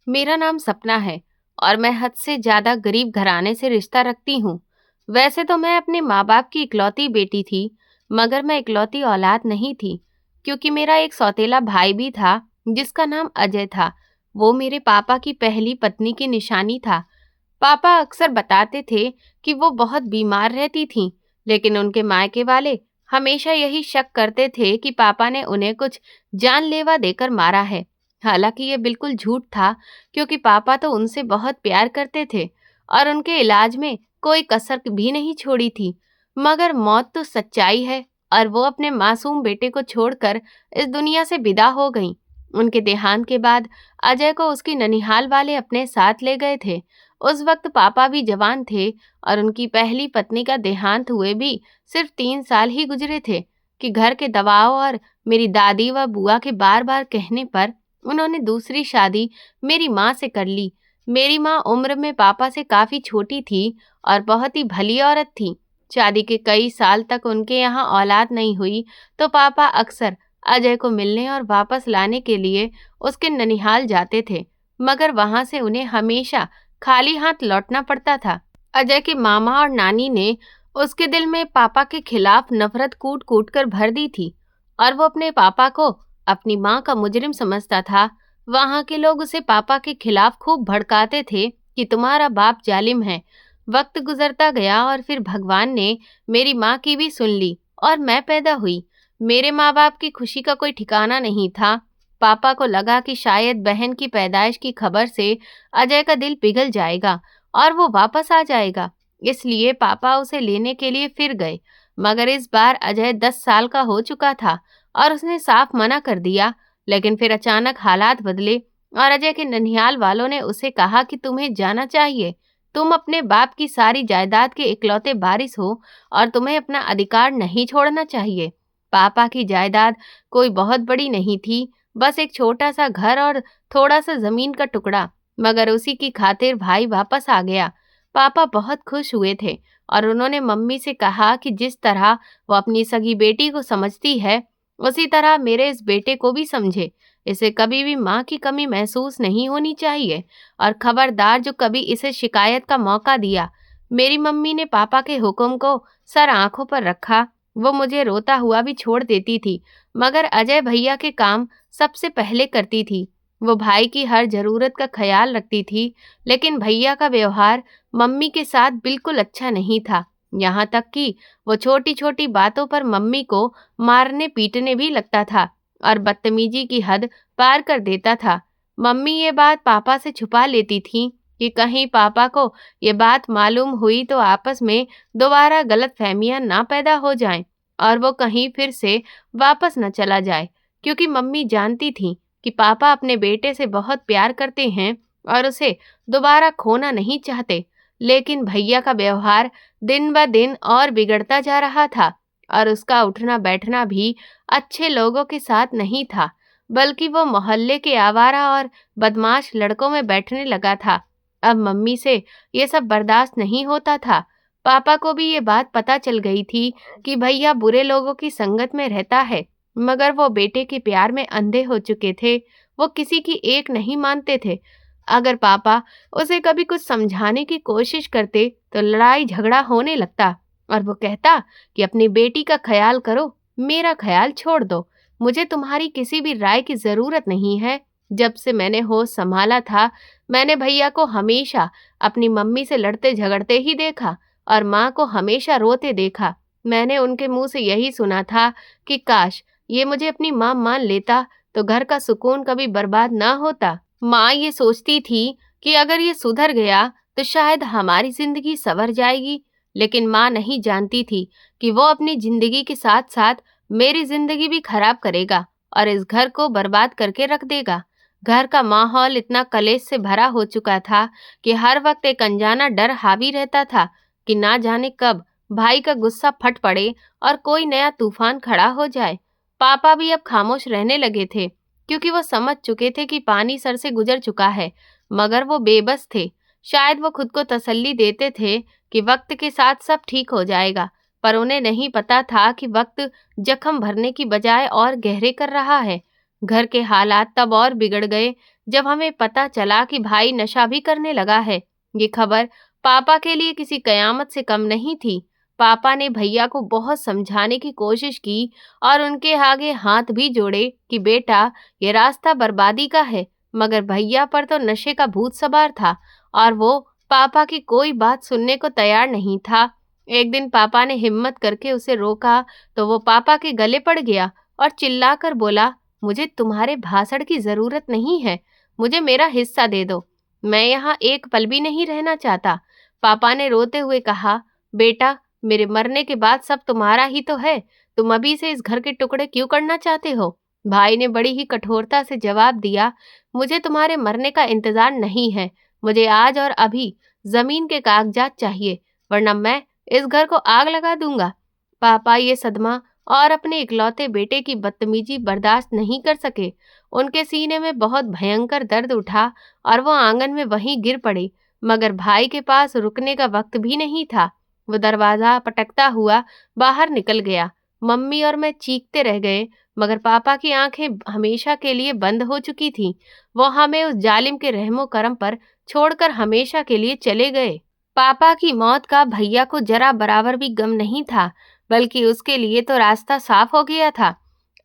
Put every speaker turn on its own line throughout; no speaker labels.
मेरा नाम सपना है और मैं हद से ज़्यादा गरीब घराने से रिश्ता रखती हूँ। वैसे तो मैं अपने माँ बाप की इकलौती बेटी थी, मगर मैं इकलौती औलाद नहीं थी, क्योंकि मेरा एक सौतेला भाई भी था जिसका नाम अजय था। वो मेरे पापा की पहली पत्नी की निशानी था। पापा अक्सर बताते थे कि वो बहुत बीमार रहती थीं, लेकिन उनके मायके वाले हमेशा यही शक करते थे कि पापा ने उन्हें कुछ जानलेवा देकर मारा है। हालांकि ये बिल्कुल झूठ था, क्योंकि पापा तो उनसे बहुत प्यार करते थे और उनके इलाज में कोई कसर भी नहीं छोड़ी थी। मगर मौत तो सच्चाई है और वो अपने मासूम बेटे को छोड़कर इस दुनिया से विदा हो गईं। उनके देहांत के बाद अजय को उसकी ननिहाल वाले अपने साथ ले गए थे। उस वक्त पापा भी जवान थे और उनकी पहली पत्नी का देहांत हुए भी सिर्फ 3 साल ही गुजरे थे कि घर के दबाव और मेरी दादी व बुआ के बार बार कहने पर उन्होंने दूसरी शादी मेरी माँ से कर ली। मेरी माँ उम्र में पापा से काफी छोटी थी और बहुत ही भली औरत थी। शादी के कई साल तक उनके यहाँ औलाद नहीं हुई, तो पापा अक्सर अजय को मिलने और वापस लाने के लिए उसके ननिहाल जाते थे, मगर वहां से उन्हें हमेशा खाली हाथ लौटना पड़ता था। अजय के मामा और नानी ने उसके दिल में पापा के खिलाफ नफरत कूट कूट कर भर दी थी और वो अपने पापा को अपनी माँ का मुजरिम समझता था। वहां के लोग उसे पापा के खिलाफ खूब भड़काते थे कि तुम्हारा बाप जालिम है। वक्त गुजरता गया और फिर भगवान ने मेरी माँ की भी सुन ली और मैं पैदा हुई। मेरे माँ बाप की खुशी का कोई ठिकाना नहीं था। पापा को लगा कि शायद बहन की पैदाइश की खबर से अजय का दिल पिघल जाएगा और वो वापस आ जाएगा, इसलिए पापा उसे लेने के लिए फिर गए। मगर इस बार अजय 10 साल का हो चुका था और उसने साफ मना कर दिया। लेकिन फिर अचानक हालात बदले और अजय के ननिहाल वालों ने उसे कहा कि तुम्हें जाना चाहिए। तुम अपने बाप की सारी जायदाद के इकलौते वारिस हो और तुम्हें अपना अधिकार नहीं छोड़ना चाहिए। पापा की जायदाद कोई बहुत बड़ी नहीं थी, बस एक छोटा सा घर और थोड़ा सा जमीन का टुकड़ा, मगर उसी की खातिर भाई वापस आ गया। पापा बहुत खुश हुए थे और उन्होंने मम्मी से कहा कि जिस तरह वो अपनी सगी बेटी को समझती है, उसी तरह मेरे इस बेटे को भी समझे। इसे कभी भी माँ की कमी महसूस नहीं होनी चाहिए और खबरदार जो कभी इसे शिकायत का मौका दिया। मेरी मम्मी ने पापा के हुक्म को सर आंखों पर रखा। वो मुझे रोता हुआ भी छोड़ देती थी, मगर अजय भैया के काम सबसे पहले करती थी। वो भाई की हर जरूरत का ख्याल रखती थी, लेकिन भैया का व्यवहार मम्मी के साथ बिल्कुल अच्छा नहीं था। यहाँ तक कि वो छोटी छोटी बातों पर मम्मी को मारने पीटने भी लगता था और बदतमीजी की हद पार कर देता था। मम्मी ये बात पापा से छुपा लेती थी कि कहीं पापा को ये बात मालूम हुई तो आपस में दोबारा गलतफहमियां ना पैदा हो जाएं और वो कहीं फिर से वापस न चला जाए, क्योंकि मम्मी जानती थी कि पापा अपने बेटे से बहुत प्यार करते हैं और उसे दोबारा खोना नहीं चाहते। लेकिन भैया का व्यवहार दिन ब दिन और बिगड़ता जा रहा था और उसका उठना बैठना भी अच्छे लोगों के साथ नहीं था, बल्कि वो मोहल्ले के आवारा और बदमाश लड़कों में बैठने लगा था। अब मम्मी से ये सब बर्दाश्त नहीं होता था। पापा को भी ये बात पता चल गई थी कि भैया बुरे लोगों की संगत में रहता है, मगर वो बेटे के प्यार में अंधे हो चुके थे। वो किसी की एक नहीं मानते थे। अगर पापा उसे कभी कुछ समझाने की कोशिश करते तो लड़ाई झगड़ा होने लगता और वो कहता कि अपनी बेटी का ख्याल करो, मेरा ख्याल छोड़ दो। मुझे तुम्हारी किसी भी राय की जरूरत नहीं है। जब से मैंने होश संभाला था, मैंने भैया को हमेशा अपनी मम्मी से लड़ते झगड़ते ही देखा और माँ को हमेशा रोते देखा। मैंने उनके मुंह से यही सुना था कि काश ये मुझे अपनी माँ मान लेता तो घर का सुकून कभी बर्बाद ना होता। माँ ये सोचती थी कि अगर ये सुधर गया तो शायद हमारी जिंदगी संवर जाएगी, लेकिन माँ नहीं जानती थी कि वो अपनी जिंदगी के साथ साथ मेरी जिंदगी भी खराब करेगा और इस घर को बर्बाद करके रख देगा। घर का माहौल इतना कलेश से भरा हो चुका था कि हर वक्त एक अनजाना डर हावी रहता था कि ना जाने कब भाई का गुस्सा फट पड़े और कोई नया तूफान खड़ा हो जाए। पापा भी अब खामोश रहने लगे थे, क्योंकि वो समझ चुके थे कि पानी सर से गुजर चुका है, मगर वो बेबस थे। शायद वो खुद को तसल्ली देते थे कि वक्त के साथ सब ठीक हो जाएगा, पर उन्हें नहीं पता था कि वक्त जख्म भरने की बजाय और गहरे कर रहा है। घर के हालात तब और बिगड़ गए जब हमें पता चला कि भाई नशा भी करने लगा है। ये खबर पापा के लिए किसी कयामत से कम नहीं थी। पापा ने भैया को बहुत समझाने की कोशिश की और उनके आगे हाथ भी जोड़े कि बेटा, ये रास्ता बर्बादी का है, मगर भैया पर तो नशे का भूत सवार था और वो पापा की कोई बात सुनने को तैयार नहीं था। एक दिन पापा ने हिम्मत करके उसे रोका तो वो पापा के गले पड़ गया और चिल्लाकर बोला, मुझे तुम्हारे भाषण की जरूरत नहीं है, मुझे मेरा हिस्सा दे दो, मैं यहाँ एक पल भी नहीं रहना चाहता। पापा ने रोते हुए कहा, बेटा, मेरे मरने के बाद सब तुम्हारा ही तो है, तुम अभी से इस घर के टुकड़े क्यों करना चाहते हो? भाई ने बड़ी ही कठोरता से जवाब दिया, मुझे तुम्हारे मरने का इंतजार नहीं है, मुझे आज और अभी जमीन के कागजात चाहिए, वरना मैं इस घर को आग लगा दूंगा। पापा ये सदमा और अपने इकलौते बेटे की बदतमीजी बर्दाश्त नहीं कर सके। उनके सीने में बहुत भयंकर दर्द उठा और वो आंगन में वहीं गिर पड़े, मगर भाई के पास रुकने का वक्त भी नहीं था। वो दरवाजा पटकता हुआ बाहर निकल गया। मम्मी और मैं चीखते रह गए, मगर पापा की आंखें हमेशा के लिए बंद हो चुकी थीं। वो हमें उस जालिम के रहमो करम पर छोड़कर हमेशा के लिए चले गए। पापा की मौत का भैया को जरा बराबर भी गम नहीं था, बल्कि उसके लिए तो रास्ता साफ हो गया था।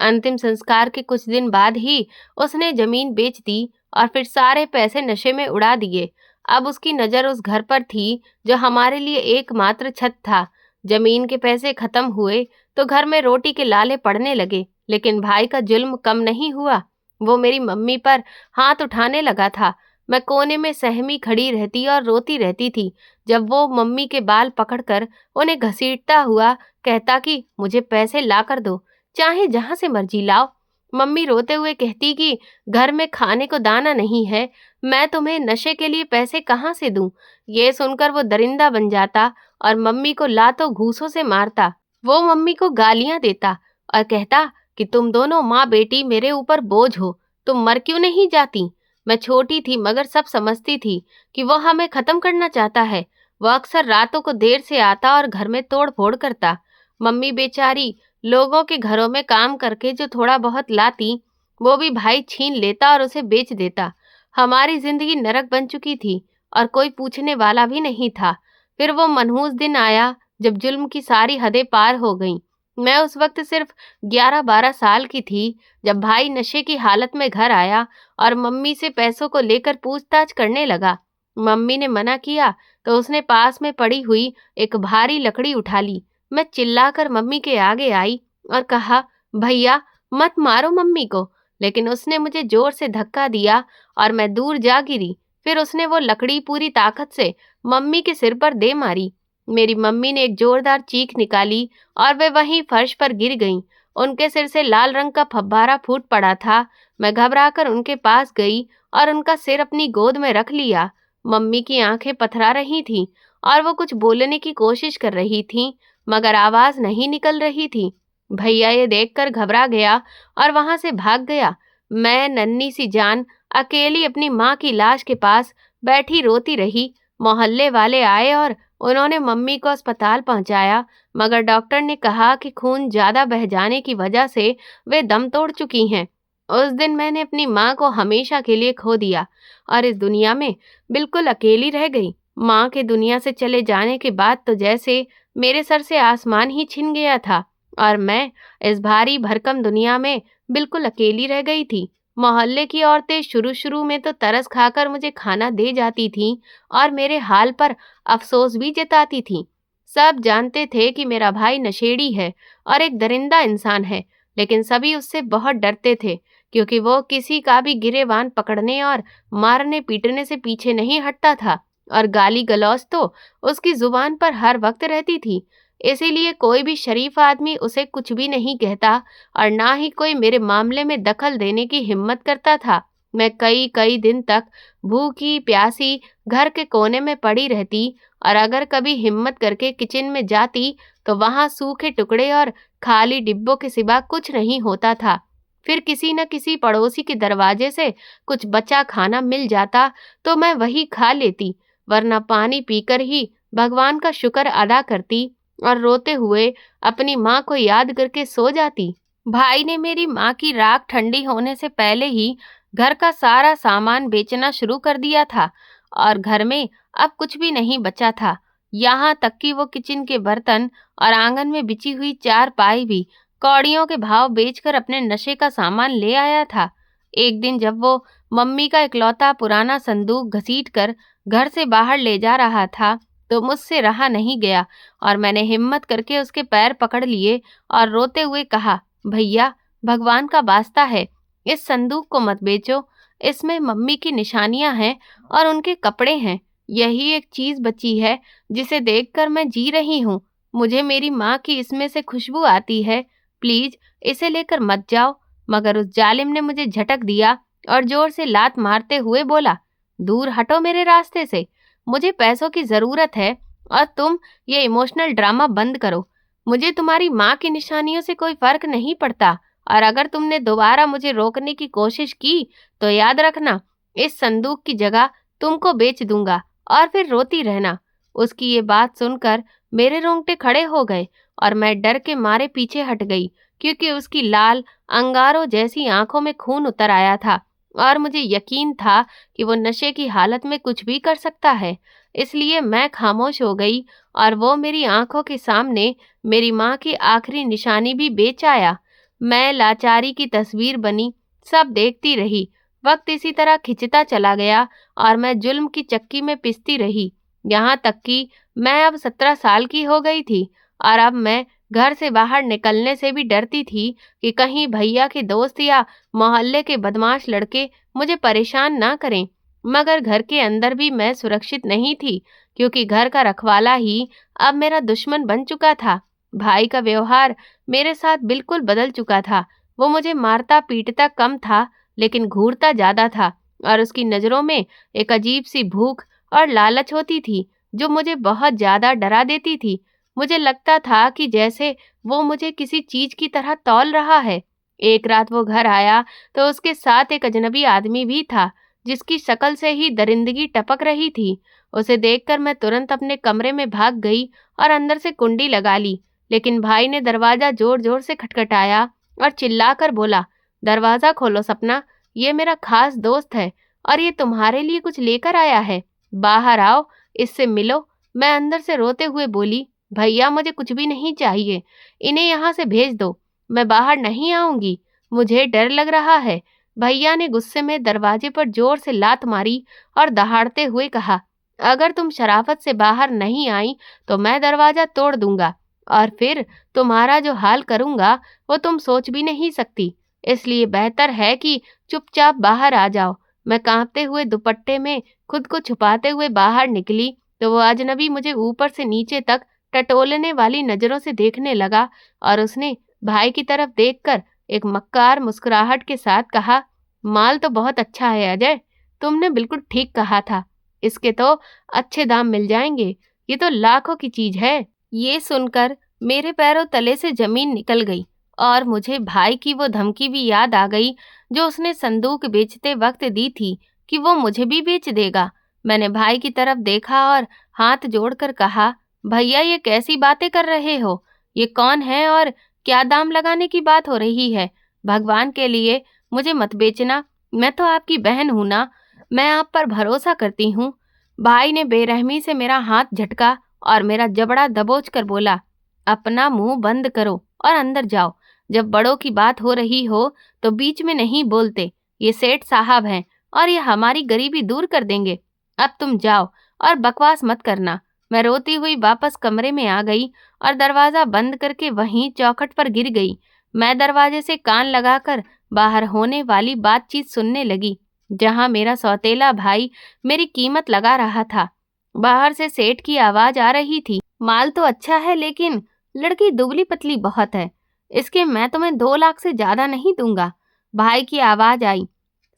अंतिम संस्कार के कुछ दिन बाद ही उसने जमीन बेच दी और फिर सारे पैसे नशे में उड़ा दिए। अब उसकी नज़र उस घर पर थी जो हमारे लिए एकमात्र छत था। जमीन के पैसे खत्म हुए तो घर में रोटी के लाले पड़ने लगे, लेकिन भाई का जुल्म कम नहीं हुआ। वो मेरी मम्मी पर हाथ उठाने लगा था। मैं कोने में सहमी खड़ी रहती और रोती रहती थी जब वो मम्मी के बाल पकड़कर उन्हें घसीटता हुआ कहता कि मुझे पैसे ला कर दो, चाहे जहां से मर्जी लाओ। मम्मी रोते हुए कहती कि घर में खाने को दाना नहीं है, मैं तुम्हें नशे के लिए पैसे कहाँ से दूं। ये सुनकर वो दरिंदा बन जाता और मम्मी को लातों घूंसों से मारता। वो मम्मी को गालियां देता और कहता कि तुम दोनों माँ बेटी मेरे ऊपर बोझ हो, तुम मर क्यों नहीं जाती। मैं छोटी थी मगर सब समझती थी कि वो हमें खत्म करना चाहता है। वह अक्सर रातों को देर से आता और घर में तोड़ फोड़ करता। मम्मी बेचारी लोगों के घरों में काम करके जो थोड़ा बहुत लाती, वो भी भाई छीन लेता और उसे बेच देता। हमारी जिंदगी नरक बन चुकी थी और कोई पूछने वाला भी नहीं था। फिर वो मनहूस दिन आया जब जुल्म की सारी हदें पार हो गईं। मैं उस वक्त सिर्फ 11-12 साल की थी जब भाई नशे की हालत में घर आया और मम्मी से पैसों को लेकर पूछताछ करने लगा। मम्मी ने मना किया तो उसने पास में पड़ी हुई एक भारी लकड़ी उठा ली। मैं चिल्लाकर मम्मी के आगे आई और कहा, भैया मत मारो मम्मी को, लेकिन उसने मुझे जोर से धक्का दिया और मैं दूर जा गिरी। फिर उसने वो लकड़ी पूरी ताकत से मम्मी के सिर पर दे मारी। मेरी मम्मी ने एक जोरदार चीख निकाली और वे वहीं फर्श पर गिर गईं। उनके सिर से लाल रंग का फव्वारा फूट पड़ा था। मैं घबराकर उनके पास गई और उनका सिर अपनी गोद में रख लिया। मम्मी की आंखें पथरा रही थीं और वो कुछ बोलने की कोशिश कर रही थीं, मगर आवाज नहीं निकल रही थी। भैया ये देखकर घबरा गया और वहां से भाग गया। मैं नन्ही सी जान अकेली अपनी माँ की लाश के पास बैठी रोती रही। मोहल्ले वाले आए और उन्होंने मम्मी को अस्पताल पहुंचाया, मगर डॉक्टर ने कहा कि खून ज्यादा बह जाने की वजह से वे दम तोड़ चुकी हैं। उस दिन मैंने अपनी माँ को हमेशा के लिए खो दिया और इस दुनिया में बिल्कुल अकेली रह गई। माँ के दुनिया से चले जाने के बाद तो जैसे मेरे सर से आसमान ही छिन गया था और मैं इस भारी भरकम दुनिया में बिल्कुल अकेली रह गई थी। मोहल्ले की औरतें शुरू शुरू में तो तरस खाकर मुझे खाना दे जाती थीं और मेरे हाल पर अफसोस भी जताती थीं। सब जानते थे कि मेरा भाई नशेड़ी है और एक दरिंदा इंसान है, लेकिन सभी उससे बहुत डरते थे क्योंकि वो किसी का भी गिरेबान पकड़ने और मारने पीटने से पीछे नहीं हटता था और गाली गलौज तो उसकी जुबान पर हर वक्त रहती थी। इसीलिए कोई भी शरीफ आदमी उसे कुछ भी नहीं कहता और ना ही कोई मेरे मामले में दखल देने की हिम्मत करता था। मैं कई कई दिन तक भूखी प्यासी घर के कोने में पड़ी रहती और अगर कभी हिम्मत करके किचन में जाती तो वहां सूखे टुकड़े और खाली डिब्बों के सिवा कुछ नहीं होता था। फिर किसी न किसी पड़ोसी के दरवाजे से कुछ बचा खाना मिल जाता तो मैं वही खा लेती, वरना पानी पीकर ही भगवान का शुक्र अदा करती और रोते हुए अपनी माँ को याद करके सो जाती। भाई ने मेरी माँ की राख ठंडी होने से पहले ही घर का सारा सामान बेचना शुरू कर दिया था और घर में अब कुछ भी नहीं बचा था। यहाँ तक कि वो किचन के बर्तन और आंगन में बिछी हुई चारपाई भी कौड़ियों के भाव बेचकर अपने नशे का सामान ले आया था। एक दिन जब वो मम्मी का इकलौता पुराना संदूक घसीटकर घर से बाहर ले जा रहा था, तो मुझसे रहा नहीं गया और मैंने हिम्मत करके उसके पैर पकड़ लिए और रोते हुए कहा, भैया, भगवान का वास्ता है, इस संदूक को मत बेचो। इसमें मम्मी की निशानियां हैं और उनके कपड़े हैं। यही एक चीज बची है जिसे देखकर मैं जी रही हूँ। मुझे मेरी माँ की इसमें से खुशबू आती है। प्लीज इसे लेकर मत जाओ। मगर उस जालिम ने मुझे झटक दिया और जोर से लात मारते हुए बोला, दूर हटो मेरे रास्ते से। मुझे पैसों की जरूरत है और तुम ये इमोशनल ड्रामा बंद करो। मुझे तुम्हारी माँ की निशानियों से कोई फर्क नहीं पड़ता और अगर तुमने दोबारा मुझे रोकने की कोशिश की तो याद रखना, इस संदूक की जगह तुमको बेच दूंगा और फिर रोती रहना। उसकी ये बात सुनकर मेरे रोंगटे खड़े हो गए और मैं डर के मारे पीछे हट गई, क्योंकि उसकी लाल अंगारों जैसी आंखों में खून उतर आया था और मुझे यकीन था कि वो नशे की हालत में कुछ भी कर सकता है। इसलिए मैं खामोश हो गई और वो मेरी आंखों के सामने मेरी माँ की आखिरी निशानी भी बेच आया। मैं लाचारी की तस्वीर बनी, सब देखती रही। वक्त इसी तरह खिंचता चला गया और मैं जुल्म की चक्की में पिसती रही, यहाँ तक कि मैं अब 17 साल की हो गई थी और अब मैं घर से बाहर निकलने से भी डरती थी कि कहीं भैया के दोस्त या मोहल्ले के बदमाश लड़के मुझे परेशान ना करें। मगर घर के अंदर भी मैं सुरक्षित नहीं थी, क्योंकि घर का रखवाला ही अब मेरा दुश्मन बन चुका था। भाई का व्यवहार मेरे साथ बिल्कुल बदल चुका था। वो मुझे मारता पीटता कम था, लेकिन घूरता ज्यादा था और उसकी नजरों में एक अजीब सी भूख और लालच होती थी जो मुझे बहुत ज्यादा डरा देती थी। मुझे लगता था कि जैसे वो मुझे किसी चीज की तरह तौल रहा है। एक रात वो घर आया तो उसके साथ एक अजनबी आदमी भी था, जिसकी शक्ल से ही दरिंदगी टपक रही थी। उसे देखकर मैं तुरंत अपने कमरे में भाग गई और अंदर से कुंडी लगा ली। लेकिन भाई ने दरवाजा जोर जोर से खटखटाया और चिल्लाकर बोला, दरवाजा खोलो सपना, ये मेरा खास दोस्त है और ये तुम्हारे लिए कुछ लेकर आया है। बाहर आओ, इससे मिलो। मैं अंदर से रोते हुए बोली, भैया, मुझे कुछ भी नहीं चाहिए, इन्हें यहाँ से भेज दो। मैं बाहर नहीं आऊंगी, मुझे डर लग रहा है। भैया ने गुस्से में दरवाजे पर जोर से लात मारी और दहाड़ते हुए कहा, अगर तुम शराफत से बाहर नहीं आई तो मैं दरवाजा तोड़ दूंगा और फिर तुम्हारा जो हाल करूंगा वो तुम सोच भी नहीं सकती। इसलिए बेहतर है कि चुपचाप बाहर आ जाओ। मैं कांपते हुए दुपट्टे में खुद को छुपाते हुए बाहर निकली तो वो अजनबी मुझे ऊपर से नीचे तक टटोलने वाली नजरों से देखने लगा और उसने भाई की तरफ देखकर एक मक्कार मुस्कुराहट के साथ कहा, माल तो बहुत अच्छा है अजय, तुमने बिल्कुल ठीक कहा था। इसके तो अच्छे दाम मिल जाएंगे, ये तो लाखों की चीज है। ये सुनकर मेरे पैरों तले से जमीन निकल गई और मुझे भाई की वो धमकी भी याद आ गई जो उसने संदूक बेचते वक्त दी थी कि वो मुझे भी बेच देगा। मैंने भाई की तरफ देखा और हाथ जोड़कर कहा, भैया, ये कैसी बातें कर रहे हो? ये कौन है और क्या दाम लगाने की बात हो रही है? भगवान के लिए मुझे मत बेचना, मैं तो आपकी बहन हूं ना, मैं आप पर भरोसा करती हूँ। भाई ने बेरहमी से मेरा हाथ झटका और मेरा जबड़ा दबोच कर बोला, अपना मुंह बंद करो और अंदर जाओ। जब बड़ों की बात हो रही हो तो बीच में नहीं बोलते। ये सेठ साहब हैं और ये हमारी गरीबी दूर कर देंगे। अब तुम जाओ और बकवास मत करना। मैं रोती हुई वापस कमरे में आ गई और दरवाजा बंद करके वहीं चौखट पर गिर गई। मैं दरवाजे से कान लगाकर बाहर होने वाली बातचीत सुनने लगी, जहां मेरा सौतेला भाई मेरी कीमत लगा रहा था। बाहर से सेठ की आवाज आ रही थी, माल तो अच्छा है लेकिन लड़की दुबली पतली बहुत है, इसके मैं तुम्हें 2 लाख से ज्यादा नहीं दूंगा। भाई की आवाज आई,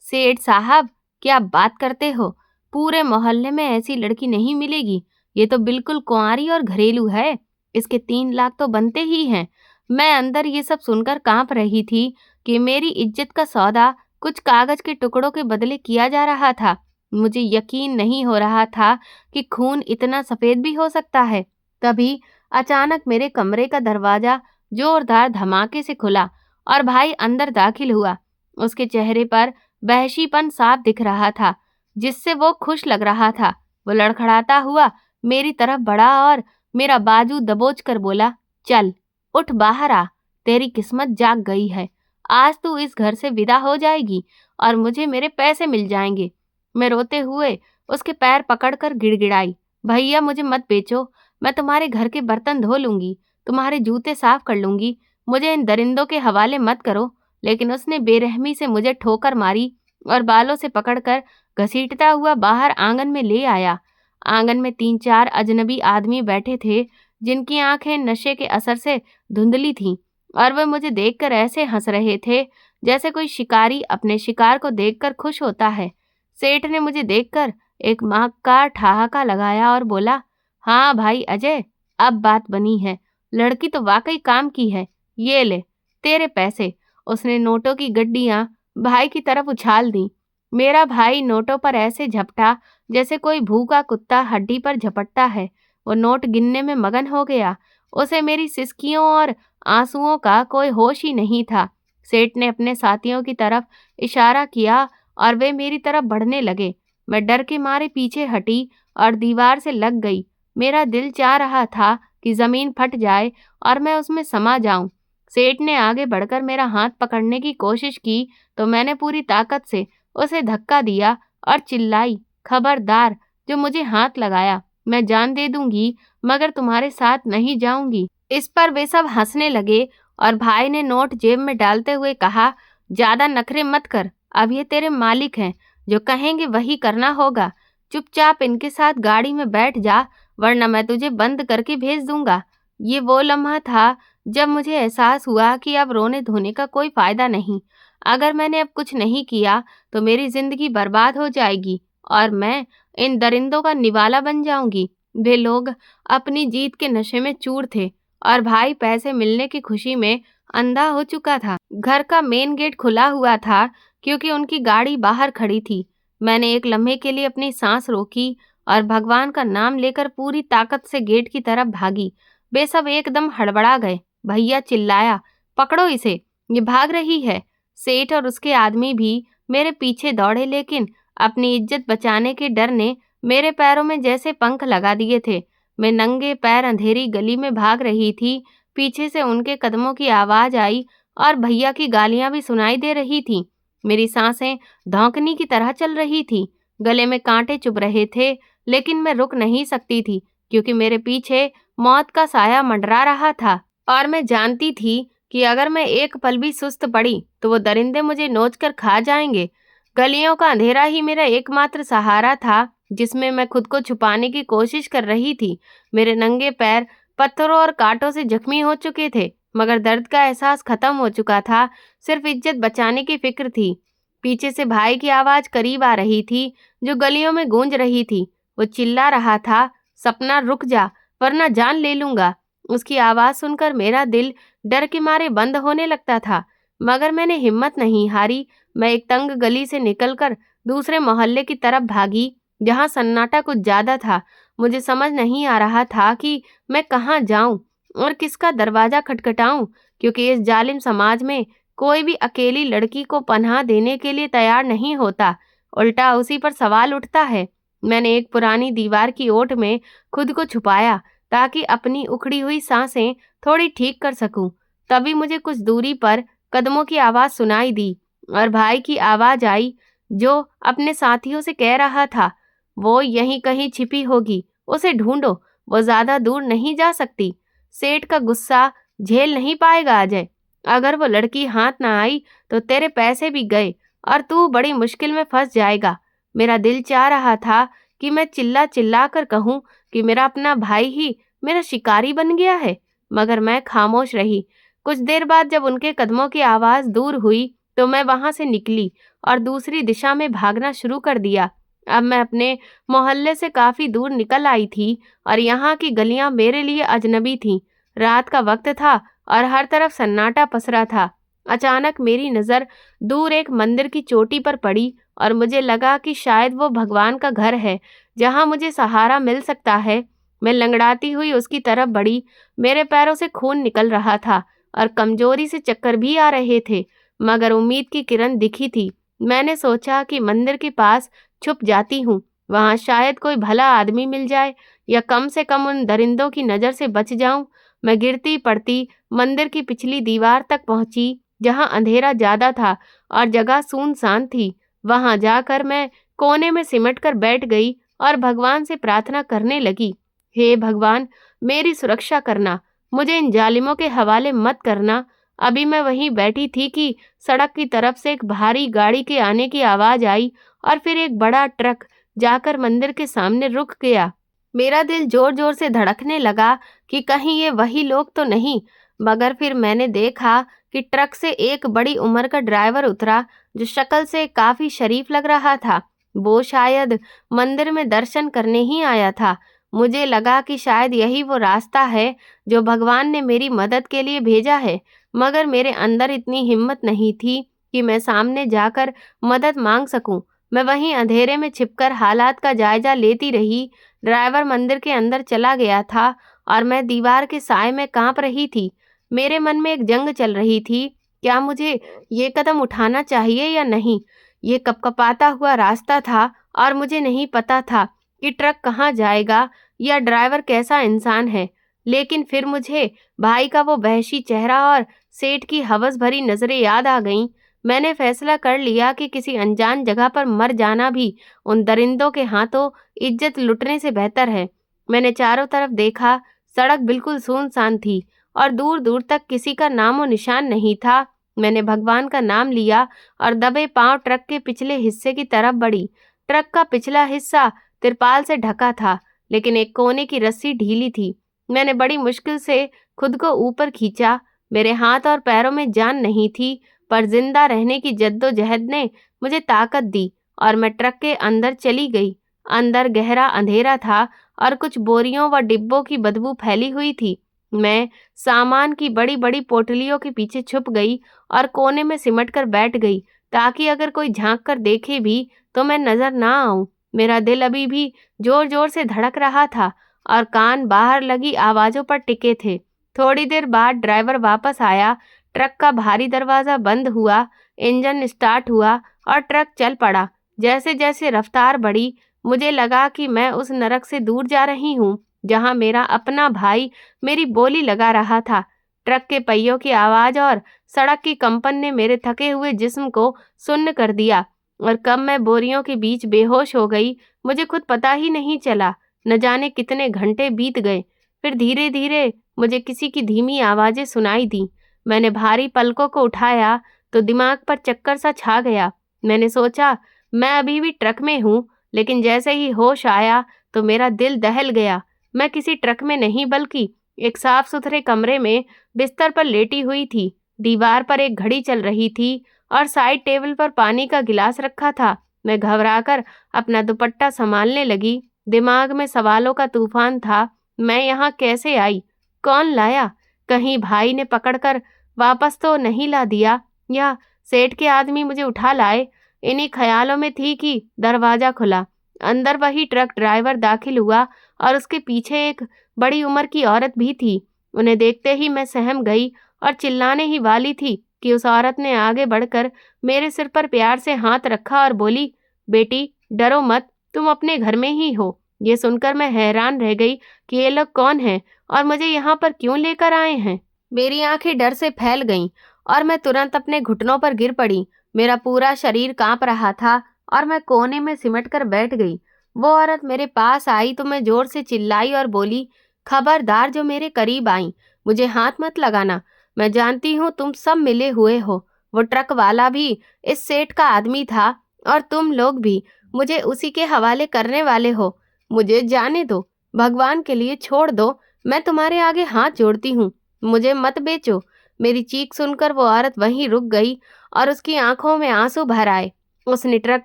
सेठ साहब, क्या बात करते हो? पूरे मोहल्ले में ऐसी लड़की नहीं मिलेगी। ये तो बिल्कुल कुंवारी और घरेलू है, इसके 3 लाख तो बनते ही हैं। मैं अंदर ये सब सुनकर कांप रही थी कि मेरी इज्जत का सौदा कुछ कागज के टुकड़ों के बदले किया जा रहा था। मुझे यकीन नहीं हो रहा था कि खून इतना सफेद भी हो सकता है। तभी अचानक मेरे कमरे का दरवाजा जोरदार धमाके से खुला और भाई अंदर दाखिल हुआ। उसके चेहरे पर वहशीपन साफ दिख रहा था, जिससे वो खुश लग रहा था। वो लड़खड़ाता हुआ मेरी तरफ बढ़ा और मेरा बाजू दबोच कर बोला, चल उठ बाहर आ, तेरी किस्मत जाग गई है। आज तू इस घर से विदा हो जाएगी और मुझे मेरे पैसे मिल जाएंगे। मैं रोते हुए उसके पैर पकड़कर गिड़गिड़ाई, भैया मुझे मत बेचो, मैं तुम्हारे घर के बर्तन धो लूंगी, तुम्हारे जूते साफ कर लूंगी, मुझे इन दरिंदों के हवाले मत करो। लेकिन उसने बेरहमी से मुझे ठोकर मारी और बालों से पकड़कर घसीटता हुआ बाहर आंगन में ले आया। आंगन में 3-4 अजनबी आदमी बैठे थे, जिनकी आंखें नशे के असर से धुंधली थीं और वे मुझे देखकर ऐसे हंस रहे थे जैसे कोई शिकारी अपने शिकार को देखकर खुश होता है। सेठ ने मुझे देखकर एक माँ का ठहाका लगाया और बोला, हाँ भाई अजय, अब बात बनी है, लड़की तो वाकई काम की है, ये ले तेरे पैसे। उसने नोटों की गड्डियां भाई की तरफ उछाल दी। मेरा भाई नोटों पर ऐसे झपटा जैसे कोई भूखा कुत्ता हड्डी पर झपटता है। वो नोट गिनने में मगन हो गया। उसे मेरी सिसकियों और आंसुओं का कोई होश ही नहीं था। सेठ ने अपने साथियों की तरफ इशारा किया और वे मेरी तरफ बढ़ने लगे। मैं डर के मारे पीछे हटी और दीवार से लग गई। मेरा दिल चाह रहा था कि जमीन फट जाए और मैं उसमें समा जाऊं। सेठ ने आगे बढ़कर मेरा हाथ पकड़ने की कोशिश की तो मैंने पूरी ताकत से उसे धक्का दिया और चिल्लाई, खबरदार, जो मुझे हाथ लगाया मैं जान दे दूंगी, मगर तुम्हारे साथ नहीं जाऊंगी। इस पर वे सब हंसने लगे और भाई ने नोट जेब में डालते हुए कहा, ज्यादा नखरे मत कर, अब ये तेरे मालिक हैं, जो कहेंगे वही करना होगा। चुपचाप इनके साथ गाड़ी में बैठ जा, वरना मैं तुझे बंद करके भेज दूंगा। ये वो लम्हा था जब मुझे एहसास हुआ कि अब रोने धोने का कोई फायदा नहीं। अगर मैंने अब कुछ नहीं किया तो मेरी जिंदगी बर्बाद हो जाएगी और मैं इन दरिंदों का निवाला बन जाऊंगी। वे लोग अपनी जीत के नशे में चूर थे और भाई पैसे मिलने की खुशी में अंधा हो चुका था। घर का मेन गेट खुला हुआ था क्योंकि उनकी गाड़ी बाहर खड़ी थी। मैंने एक लम्हे के लिए अपनी सांस रोकी और भगवान का नाम लेकर पूरी ताकत से गेट की तरफ भागी। वे सब एकदम हड़बड़ा गए। भैया चिल्लाया, पकड़ो इसे, ये भाग रही है। सेठ और उसके आदमी भी मेरे पीछे दौड़े, लेकिन अपनी इज्जत बचाने के डर ने मेरे पैरों में जैसे पंख लगा दिए थे। मैं नंगे पैर अंधेरी गली में भाग रही थी। पीछे से उनके कदमों की आवाज आई और भैया की गालियां भी सुनाई दे रही थीं। मेरी सांसें धौंकनी की तरह चल रही थी। गले में कांटे चुभ रहे थे, लेकिन मैं रुक नहीं सकती थी क्योंकि मेरे पीछे मौत का साया मंडरा रहा था और मैं जानती थी कि अगर मैं एक पल भी सुस्त पड़ी तो वो दरिंदे मुझे नोच कर खा जाएंगे। गलियों का अंधेरा ही मेरा एकमात्र सहारा था, जिसमें मैं खुद को छुपाने की कोशिश कर रही थी। मेरे नंगे पैर पत्थरों और कांटों से जख्मी हो चुके थे, मगर दर्द का एहसास खत्म हो चुका था। सिर्फ इज्जत बचाने की फिक्र थी। पीछे से भाई की आवाज करीब आ रही थी, जो गलियों में गूंज रही थी। वो चिल्ला रहा था, सपना रुक जा, वरना जान ले लूंगा। उसकी आवाज सुनकर मेरा दिल डर के मारे बंद होने लगता था, मगर मैंने हिम्मत नहीं हारी। मैं एक तंग गली से निकलकर दूसरे मोहल्ले की तरफ भागी, जहां सन्नाटा कुछ ज्यादा था। मुझे समझ नहीं आ रहा था कि मैं कहाँ जाऊं और किसका दरवाजा खटखटाऊं, क्योंकि इस जालिम समाज में कोई भी अकेली लड़की को पनाह देने के लिए तैयार नहीं होता, उल्टा उसी पर सवाल उठता है। मैंने एक पुरानी दीवार की ओट में खुद को छुपाया ताकि अपनी उखड़ी हुई सांसें थोड़ी ठीक कर सकूं। तभी मुझे कुछ दूरी पर कदमों की आवाज सुनाई दी और भाई की आवाज आई, जो अपने साथियों से कह रहा था, वो यहीं कहीं छिपी होगी, उसे ढूंढो, वो ज्यादा दूर नहीं जा सकती। सेठ का गुस्सा झेल नहीं पाएगा अजय। अगर वो लड़की हाथ ना आई तो तेरे पैसे भी गए और तू बड़ी मुश्किल में फंस जाएगा। मेरा दिल चाह रहा था कि मैं चिल्ला चिल्ला कर कहूँ कि मेरा अपना भाई ही मेरा शिकारी बन गया है, मगर मैं खामोश रही। कुछ देर बाद जब उनके कदमों की आवाज दूर हुई तो मैं वहां से निकली और दूसरी दिशा में भागना शुरू कर दिया। अब मैं अपने मोहल्ले से काफी दूर निकल आई थी और यहाँ की गलियां मेरे लिए अजनबी थीं। रात का वक्त था और हर तरफ सन्नाटा पसरा था। अचानक मेरी नज़र दूर एक मंदिर की चोटी पर पड़ी और मुझे लगा कि शायद वो भगवान का घर है, जहाँ मुझे सहारा मिल सकता है। मैं लंगड़ाती हुई उसकी तरफ बढ़ी। मेरे पैरों से खून निकल रहा था और कमजोरी से चक्कर भी आ रहे थे, मगर उम्मीद की किरण दिखी थी। मैंने सोचा कि मंदिर के पास छुप जाती हूँ, वहां शायद कोई भला आदमी मिल जाए या कम से कम उन दरिंदों की नजर से बच जाऊं। मैं गिरती पड़ती मंदिर की पिछली दीवार तक पहुंची, जहां अंधेरा ज्यादा था और जगह सुनसान थी। वहां जाकर मैं कोने में सिमट कर बैठ गई और भगवान से प्रार्थना करने लगी, हे भगवान, मेरी सुरक्षा करना, मुझे इन जालिमों के हवाले मत करना। अभी मैं वहीं बैठी थी कि सड़क की तरफ से एक भारी गाड़ी के आने की आवाज आई और फिर एक बड़ा ट्रक जाकर मंदिर के सामने रुक गया। मेरा दिल जोर जोर से धड़कने लगा कि कहीं ये वही लोग तो नहीं, मगर फिर मैंने देखा कि ट्रक से एक बड़ी उम्र का ड्राइवर उतरा, जो शक्ल से काफी शरीफ लग रहा था। वो शायद मंदिर में दर्शन करने ही आया था। मुझे लगा कि शायद यही वो रास्ता है जो भगवान ने मेरी मदद के लिए भेजा है, मगर मेरे अंदर इतनी हिम्मत नहीं थी कि मैं सामने जाकर मदद मांग सकूं। मैं वहीं अंधेरे में छिपकर हालात का जायजा लेती रही। ड्राइवर मंदिर के अंदर चला गया था और मैं दीवार के साए में कांप रही थी। मेरे मन में एक जंग चल रही थी, क्या मुझे ये कदम उठाना चाहिए या नहीं। ये कपकपाता हुआ रास्ता था और मुझे नहीं पता था कि ट्रक कहाँ जाएगा या ड्राइवर कैसा इंसान है। लेकिन फिर मुझे भाई का वो वहशी चेहरा और सेठ की हवस भरी नजरें याद आ गईं। मैंने फैसला कर लिया कि किसी अनजान जगह पर मर जाना भी उन दरिंदों के हाथों इज्जत लुटने से बेहतर है। मैंने चारों तरफ देखा, सड़क बिल्कुल सुनसान थी और दूर दूर तक किसी का नामो निशान नहीं था। मैंने भगवान का नाम लिया और दबे पांव ट्रक के पिछले हिस्से की तरफ बढ़ी। ट्रक का पिछला हिस्सा तिरपाल से ढका था, लेकिन एक कोने की रस्सी ढीली थी। मैंने बड़ी मुश्किल से खुद को ऊपर खींचा। मेरे हाथ और पैरों में जान नहीं थी, पर जिंदा रहने की जद्दोजहद ने मुझे ताकत दी और मैं ट्रक के अंदर चली गई। अंदर गहरा अंधेरा था और कुछ बोरियों व डिब्बों की बदबू फैली हुई थी। मैं सामान की बड़ी बड़ी पोटलियों के पीछे छुप गई और कोने में सिमट कर बैठ गई, ताकि अगर कोई झांक कर देखे भी तो मैं नजर ना आऊं। मेरा दिल अभी भी जोर जोर से धड़क रहा था और कान बाहर लगी आवाजों पर टिके थे। थोड़ी देर बाद ड्राइवर वापस आया। ट्रक का भारी दरवाजा बंद हुआ, इंजन स्टार्ट हुआ और ट्रक चल पड़ा। जैसे जैसे रफ्तार बढ़ी, मुझे लगा कि मैं उस नरक से दूर जा रही हूँ जहाँ मेरा अपना भाई मेरी बोली लगा रहा था। ट्रक के पहियों की आवाज और सड़क की कंपन ने मेरे थके हुए जिस्म को सुन्न कर दिया और कब मैं बोरियों के बीच बेहोश हो गई, मुझे खुद पता ही नहीं चला। न जाने कितने घंटे बीत गए। फिर धीरे धीरे मुझे किसी की धीमी आवाजें सुनाई दी। मैंने भारी पलकों को उठाया तो दिमाग पर चक्कर सा छा गया। मैंने सोचा मैं अभी भी ट्रक में हूँ, लेकिन जैसे ही होश आया तो मेरा दिल दहल गया। मैं किसी ट्रक में नहीं बल्कि एक साफ सुथरे कमरे में बिस्तर पर लेटी हुई थी। दीवार पर एक घड़ी चल रही थी और साइड टेबल पर पानी का गिलास रखा था। मैं घबराकर अपना दुपट्टा संभालने लगी। दिमाग में सवालों का तूफान था। मैं यहाँ कैसे आई? कौन लाया? कहीं भाई ने पकड़कर वापस तो नहीं ला दिया या सेठ के आदमी मुझे उठा लाए? इन्हीं ख्यालों में थी कि दरवाजा खुला। अंदर वही ट्रक ड्राइवर दाखिल हुआ और उसके पीछे एक बड़ी उम्र की औरत भी थी। उन्हें देखते ही मैं सहम गई और चिल्लाने ही वाली थी कि उस औरत ने आगे बढ़कर मेरे सिर पर प्यार से हाथ रखा और बोली, बेटी डरो मत, तुम अपने घर में ही हो। ये सुनकर मैं हैरान रह गई कि ये लोग कौन हैं और मुझे यहाँ पर क्यों लेकर आए हैं। मेरी आंखें डर से फैल गईं और मैं तुरंत अपने घुटनों पर गिर पड़ी। मेरा पूरा शरीर कांप रहा था और मैं कोने में सिमट कर बैठ गई। वो औरत मेरे पास आई तो मैं जोर से चिल्लाई और बोली, खबरदार जो मेरे करीब आई, मुझे हाथ मत लगाना। मैं जानती हूँ तुम सब मिले हुए हो। वो ट्रक वाला भी इस सेठ का आदमी था और तुम लोग भी मुझे उसी के हवाले करने वाले हो। मुझे जाने दो, भगवान के लिए छोड़ दो, मैं तुम्हारे आगे हाथ जोड़ती हूँ, मुझे मत बेचो। मेरी चीख सुनकर वो औरत वहीं रुक गई और उसकी आंखों में आंसू भर आए। उसने ट्रक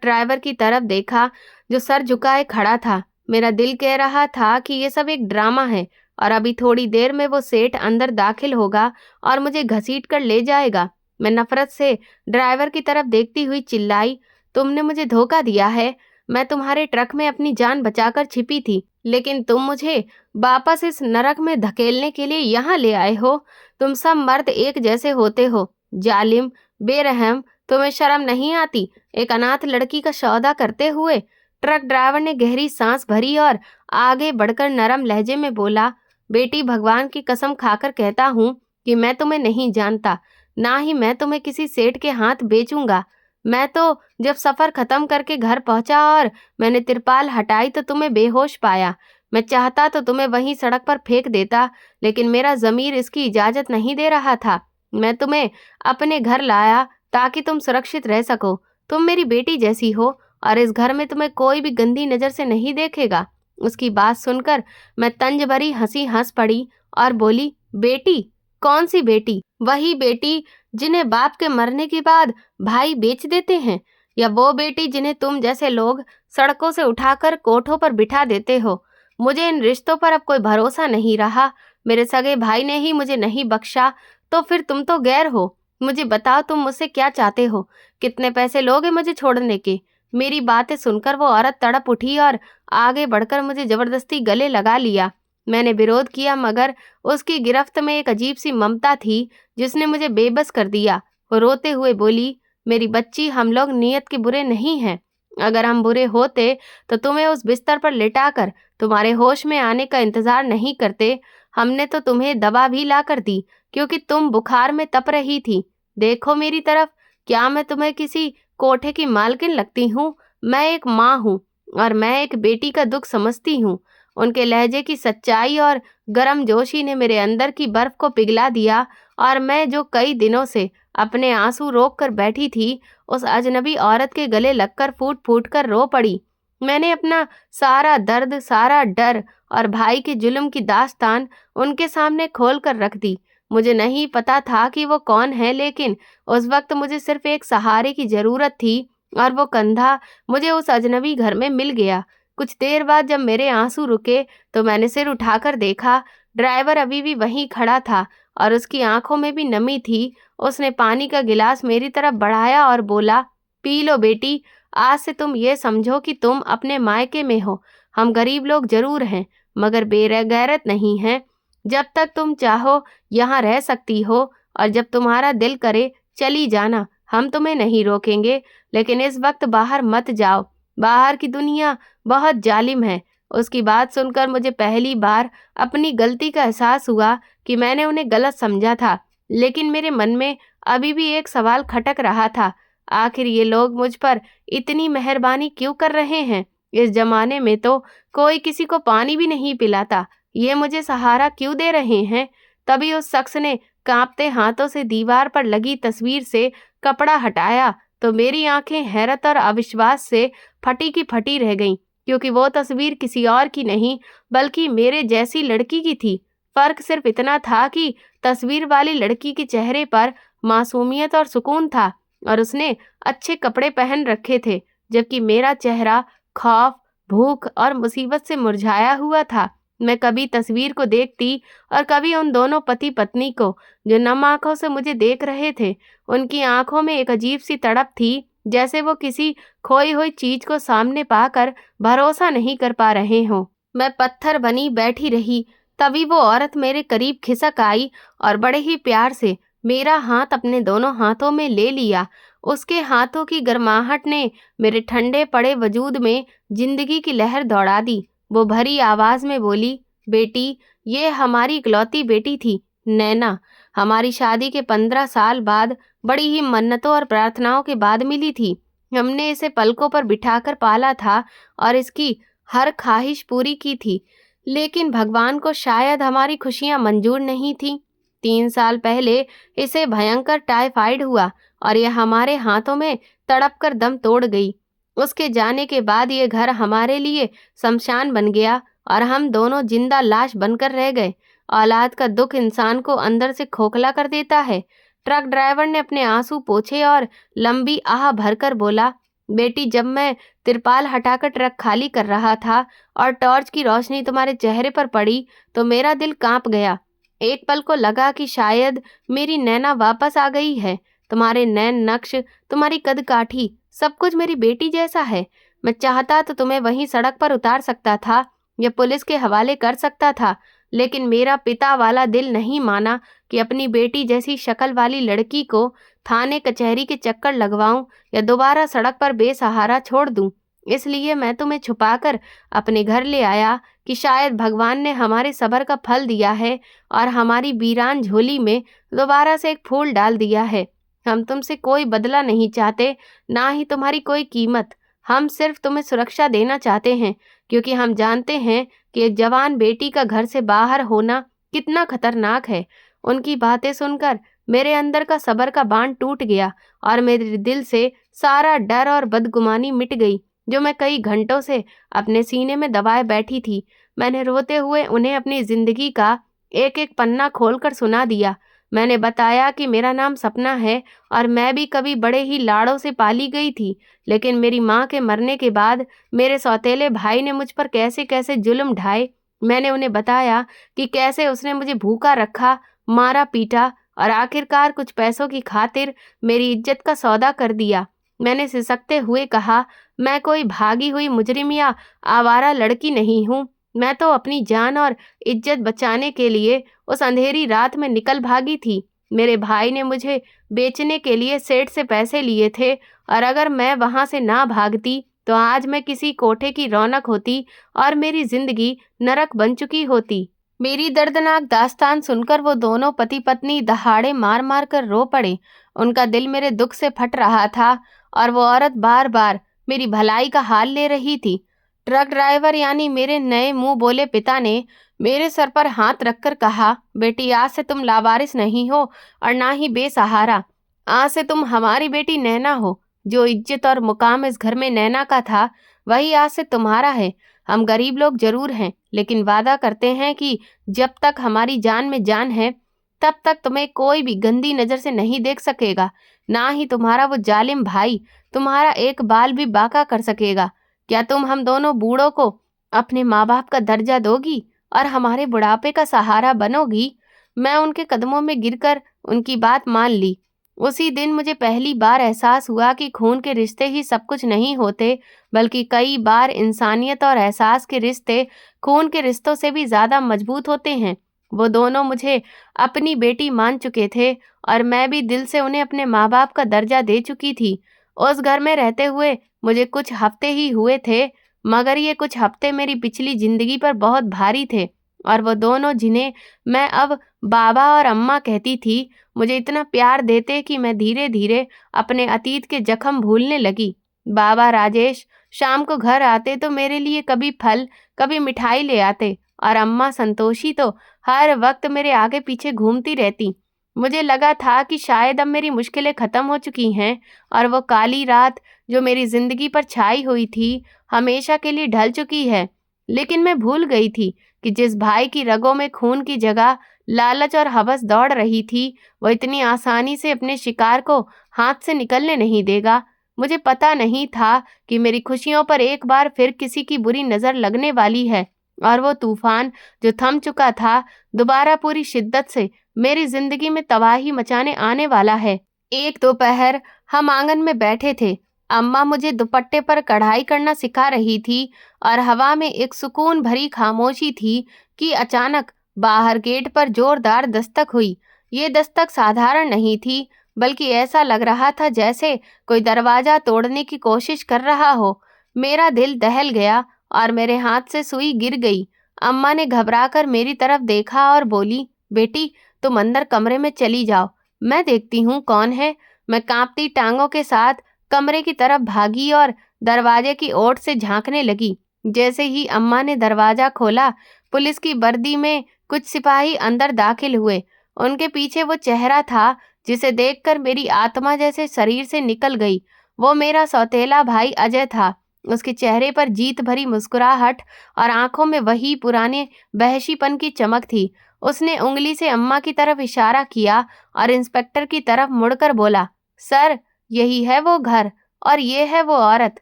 ड्राइवर की तरफ देखा जो सर झुकाए खड़ा था। मेरा दिल कह रहा था कि ये सब एक ड्रामा है और अभी थोड़ी देर में वो सेठ अंदर दाखिल होगा और मुझे घसीट कर ले जाएगा। मैं नफरत से ड्राइवर की तरफ देखती हुई चिल्लाई, तुमने मुझे धोखा दिया है, मैं तुम्हारे ट्रक में अपनी जान बचाकर छिपी थी, लेकिन तुम मुझे वापस इस नरक में धकेलने के लिए यहाँ ले आए हो। तुम सब मर्द एक जैसे होते हो, जालिम, बेरहम। तुम्हें शर्म नहीं आती एक अनाथ लड़की का सौदा करते हुए? ट्रक ड्राइवर ने गहरी सांस भरी और आगे बढ़कर नरम लहजे में बोला, बेटी, भगवान की कसम खाकर कहता हूँ कि मैं तुम्हें नहीं जानता, ना ही मैं तुम्हें किसी सेठ के हाथ बेचूंगा। मैं तो जब सफर खत्म करके घर पहुंचा और मैंने तिरपाल हटाई तो तुम्हें बेहोश पाया। मैं चाहता तो तुम्हें वहीं सड़क पर फेंक देता, लेकिन मेरा जमीर इसकी इजाजत नहीं दे रहा था। मैं तुम्हें अपने घर लाया ताकि तुम सुरक्षित रह सको। तुम मेरी बेटी जैसी हो और इस घर में तुम्हें कोई भी गंदी नजर से नहीं देखेगा। उसकी बात सुनकर मैं तंज भरी हंसी हंस पड़ी और बोली, बेटी? कौन सी बेटी? वही बेटी जिन्हें बाप के मरने के बाद भाई बेच देते हैं, या वो बेटी जिन्हें तुम जैसे लोग सड़कों से उठाकर कोठों पर बिठा देते हो? मुझे इन रिश्तों पर अब कोई भरोसा नहीं रहा। मेरे सगे भाई ने ही मुझे नहीं बख्शा, तो फिर तुम तो गैर हो। मुझे बताओ, तुम मुझसे क्या चाहते हो? कितने पैसे लोगे मुझे छोड़ने के? मेरी बातें सुनकर वो औरत तड़प उठी और आगे बढ़कर मुझे जबरदस्ती गले लगा लिया। मैंने विरोध किया, मगर उसकी गिरफ्त में एक अजीब सी ममता थी जिसने मुझे बेबस कर दिया। वो रोते हुए बोली, मेरी बच्ची, हम लोग नियत के बुरे नहीं हैं। अगर हम बुरे होते तो तुम्हें उस बिस्तर पर लिटाकर तुम्हारे होश में आने का इंतजार नहीं करते। हमने तो तुम्हें दवा भी ला कर दी, क्योंकि तुम बुखार में तप रही थी। देखो मेरी तरफ, क्या मैं तुम्हें किसी कोठे की मालकिन लगती हूँ? मैं एक माँ हूँ और मैं एक बेटी का दुख समझती हूँ। उनके लहजे की सच्चाई और गर्म जोशी ने मेरे अंदर की बर्फ को पिघला दिया, और मैं जो कई दिनों से अपने आंसू रोक कर बैठी थी, उस अजनबी औरत के गले लगकर फूट फूट कर रो पड़ी। मैंने अपना सारा दर्द, सारा डर और भाई के जुल्म की दास्तान उनके सामने खोल कर रख दी। मुझे नहीं पता था कि वो कौन है, लेकिन उस वक्त मुझे सिर्फ एक सहारे की जरूरत थी, और वो कंधा मुझे उस अजनबी घर में मिल गया। कुछ देर बाद जब मेरे आंसू रुके तो मैंने सिर उठाकर देखा। ड्राइवर अभी भी वहीं खड़ा था और उसकी आंखों में भी नमी थी। उसने पानी का गिलास मेरी तरफ बढ़ाया और बोला, पी लो बेटी। आज से तुम ये समझो कि तुम अपने मायके में हो। हम गरीब लोग जरूर हैं, मगर बेगैरत नहीं हैं। जब तक तुम चाहो यहाँ रह सकती हो, और जब तुम्हारा दिल करे चली जाना। हम तुम्हें नहीं रोकेंगे, लेकिन इस वक्त बाहर मत जाओ। बाहर की दुनिया बहुत जालिम है। उसकी बात सुनकर मुझे पहली बार अपनी गलती का एहसास हुआ कि मैंने उन्हें गलत समझा था, लेकिन मेरे मन में अभी भी एक सवाल खटक रहा था, आखिर ये लोग मुझ पर इतनी मेहरबानी क्यों कर रहे हैं? इस जमाने में तो कोई किसी को पानी भी नहीं पिलाता, ये मुझे सहारा क्यों दे रहे हैं? तभी उस शख्स ने कांपते हाथों से दीवार पर लगी तस्वीर से कपड़ा हटाया, तो मेरी आंखें हैरत और अविश्वास से फटी की फटी रह गईं, क्योंकि वो तस्वीर किसी और की नहीं बल्कि मेरे जैसी लड़की की थी। फर्क सिर्फ इतना था कि तस्वीर वाली लड़की के चेहरे पर मासूमियत और सुकून था, और उसने अच्छे कपड़े पहन रखे थे, जबकि मेरा चेहरा खौफ, भूख और मुसीबत से मुरझाया हुआ था। मैं कभी तस्वीर को देखती और कभी उन दोनों पति पत्नी को, जो नम आंखों से मुझे देख रहे थे। उनकी आंखों में एक अजीब सी तड़प थी, जैसे वो किसी खोई हुई चीज को सामने पाकर भरोसा नहीं कर पा रहे हों। मैं पत्थर बनी बैठी रही। तभी वो औरत मेरे करीब खिसक आई और बड़े ही प्यार से मेरा हाथ अपने दोनों हाथों में ले लिया। उसके हाथों की गर्माहट ने मेरे ठंडे पड़े वजूद में जिंदगी की लहर दौड़ा दी। वो भरी आवाज में बोली, बेटी, ये हमारी इकलौती बेटी थी, नैना। हमारी शादी के 15 साल बाद, बड़ी ही मन्नतों और प्रार्थनाओं के बाद मिली थी। हमने इसे पलकों पर बिठाकर पाला था और इसकी हर ख्वाहिश पूरी की थी, लेकिन भगवान को शायद हमारी खुशियां मंजूर नहीं थीं। 3 साल पहले इसे भयंकर टाइफाइड हुआ और यह हमारे हाथों में तड़प कर दम तोड़ गई। उसके जाने के बाद ये घर हमारे लिए शमशान बन गया और हम दोनों जिंदा लाश बनकर रह गए। औलाद का दुख इंसान को अंदर से खोखला कर देता है। ट्रक ड्राइवर ने अपने आंसू पोंछे और लंबी आह भरकर बोला, बेटी, जब मैं तिरपाल हटाकर ट्रक खाली कर रहा था और टॉर्च की रोशनी तुम्हारे चेहरे पर पड़ी, तो मेरा दिल कांप गया। एक पल को लगा कि शायद मेरी नैना वापस आ गई है। तुम्हारे नैन नक्श, तुम्हारी कद काठी, सब कुछ मेरी बेटी जैसा है। मैं चाहता तो तुम्हें वहीं सड़क पर उतार सकता था या पुलिस के हवाले कर सकता था, लेकिन मेरा पिता वाला दिल नहीं माना कि अपनी बेटी जैसी शक्ल वाली लड़की को थाने कचहरी के चक्कर लगवाऊं या दोबारा सड़क पर बेसहारा छोड़ दूं। इसलिए मैं तुम्हें छुपाकर अपने घर ले आया कि शायद भगवान ने हमारे सब्र का फल दिया है और हमारी वीरान झोली में दोबारा से एक फूल डाल दिया है। हम तुमसे कोई बदला नहीं चाहते, ना ही तुम्हारी कोई कीमत। हम सिर्फ तुम्हें सुरक्षा देना चाहते हैं, क्योंकि हम जानते हैं कि एक जवान बेटी का घर से बाहर होना कितना खतरनाक है। उनकी बातें सुनकर मेरे अंदर का सब्र का बांध टूट गया और मेरे दिल से सारा डर और बदगुमानी मिट गई जो मैं कई घंटों से अपने सीने में दबाए बैठी थी। मैंने रोते हुए उन्हें अपनी जिंदगी का एक एक पन्ना खोलकर सुना दिया। मैंने बताया कि मेरा नाम सपना है और मैं भी कभी बड़े ही लाड़ों से पाली गई थी, लेकिन मेरी माँ के मरने के बाद मेरे सौतेले भाई ने मुझ पर कैसे कैसे जुल्म ढाए। मैंने उन्हें बताया कि कैसे उसने मुझे भूखा रखा, मारा पीटा और आखिरकार कुछ पैसों की खातिर मेरी इज्जत का सौदा कर दिया। मैंने सिसकते हुए कहा, मैं कोई भागी हुई मुजरिम या आवारा लड़की नहीं हूँ। मैं तो अपनी जान और इज्जत बचाने के लिए उस अंधेरी रात में निकल भागी थी। मेरे भाई ने मुझे बेचने के लिए सेठ से पैसे लिए थे और अगर मैं वहां से ना भागती तो आज मैं किसी कोठे की रौनक होती और मेरी जिंदगी नरक बन चुकी होती। मेरी दर्दनाक दास्तान सुनकर वो दोनों पति पत्नी दहाड़े मार मार कर रो पड़े। उनका दिल मेरे दुख से फट रहा था और वो औरत बार बार मेरी भलाई का हाल ले रही थी। ट्रक ड्राइवर यानी मेरे नए मुंह बोले पिता ने मेरे सर पर हाथ रखकर कहा, बेटी आज से तुम लावारिस नहीं हो और ना ही बेसहारा। आज से तुम हमारी बेटी नैना हो। जो इज्जत और मुकाम इस घर में नैना का था वही आज से तुम्हारा है। हम गरीब लोग जरूर हैं, लेकिन वादा करते हैं कि जब तक हमारी जान में जान है तब तक तुम्हें कोई भी गंदी नजर से नहीं देख सकेगा, ना ही तुम्हारा वो जालिम भाई तुम्हारा एक बाल भी बाका कर सकेगा। क्या तुम हम दोनों बूढ़ों को अपने माँ बाप का दर्जा दोगी और हमारे बुढ़ापे का सहारा बनोगी? मैं उनके कदमों में गिरकर उनकी बात मान ली। उसी दिन मुझे पहली बार एहसास हुआ कि खून के रिश्ते ही सब कुछ नहीं होते, बल्कि कई बार इंसानियत और एहसास के रिश्ते खून के रिश्तों से भी ज्यादा मजबूत होते हैं। वो दोनों मुझे अपनी बेटी मान चुके थे और मैं भी दिल से उन्हें अपने माँ बाप का दर्जा दे चुकी थी। उस घर में रहते हुए मुझे कुछ हफ्ते ही हुए थे, मगर ये कुछ हफ्ते मेरी पिछली जिंदगी पर बहुत भारी थे और वो दोनों जिन्हें मैं अब बाबा और अम्मा कहती थी, मुझे इतना प्यार देते कि मैं धीरे धीरे अपने अतीत के जख्म भूलने लगी। बाबा राजेश शाम को घर आते तो मेरे लिए कभी फल कभी मिठाई ले आते और अम्मा संतोषी तो हर वक्त मेरे आगे पीछे घूमती रहती। मुझे लगा था कि शायद अब मेरी मुश्किलें खत्म हो चुकी हैं और वो काली रात जो मेरी जिंदगी पर छाई हुई थी हमेशा के लिए ढल चुकी है। लेकिन मैं भूल गई थी कि जिस भाई की रगों में खून की जगह लालच और हवस दौड़ रही थी, वो इतनी आसानी से अपने शिकार को हाथ से निकलने नहीं देगा। मुझे पता नहीं था कि मेरी खुशियों पर एक बार फिर किसी की बुरी नजर लगने वाली है और वो तूफान जो थम चुका था दोबारा पूरी शिद्दत से मेरी जिंदगी में तबाही मचाने आने वाला है। एक दोपहर हम आंगन में बैठे थे। अम्मा मुझे दुपट्टे पर कढ़ाई करना सिखा रही थी और हवा में एक सुकून भरी खामोशी थी कि अचानक बाहर गेट पर जोरदार दस्तक हुई। ये दस्तक साधारण नहीं थी, बल्कि ऐसा लग रहा था जैसे कोई दरवाजा तोड़ने की कोशिश कर रहा हो। मेरा दिल दहल गया और मेरे हाथ से सुई गिर गई। अम्मा ने घबराकर मेरी तरफ देखा और बोली, बेटी तुम अंदर कमरे में चली जाओ, मैं देखती हूँ कौन है। मैं कांपती टांगों के साथ कमरे की तरफ भागी और दरवाजे की ओर से झांकने लगी। जैसे ही अम्मा ने दरवाजा खोला, पुलिस की वर्दी में कुछ सिपाही अंदर दाखिल हुए। उनके पीछे वो चेहरा था जिसे देखकर मेरी आत्मा जैसे शरीर से निकल गई। वो मेरा सौतेला भाई अजय था। उसके चेहरे पर जीत भरी मुस्कुराहट और आंखों में वही पुराने वहशीपन की चमक थी। उसने उंगली से अम्मा की तरफ इशारा किया और इंस्पेक्टर की तरफ मुड़कर बोला, सर यही है वो घर और ये है वो औरत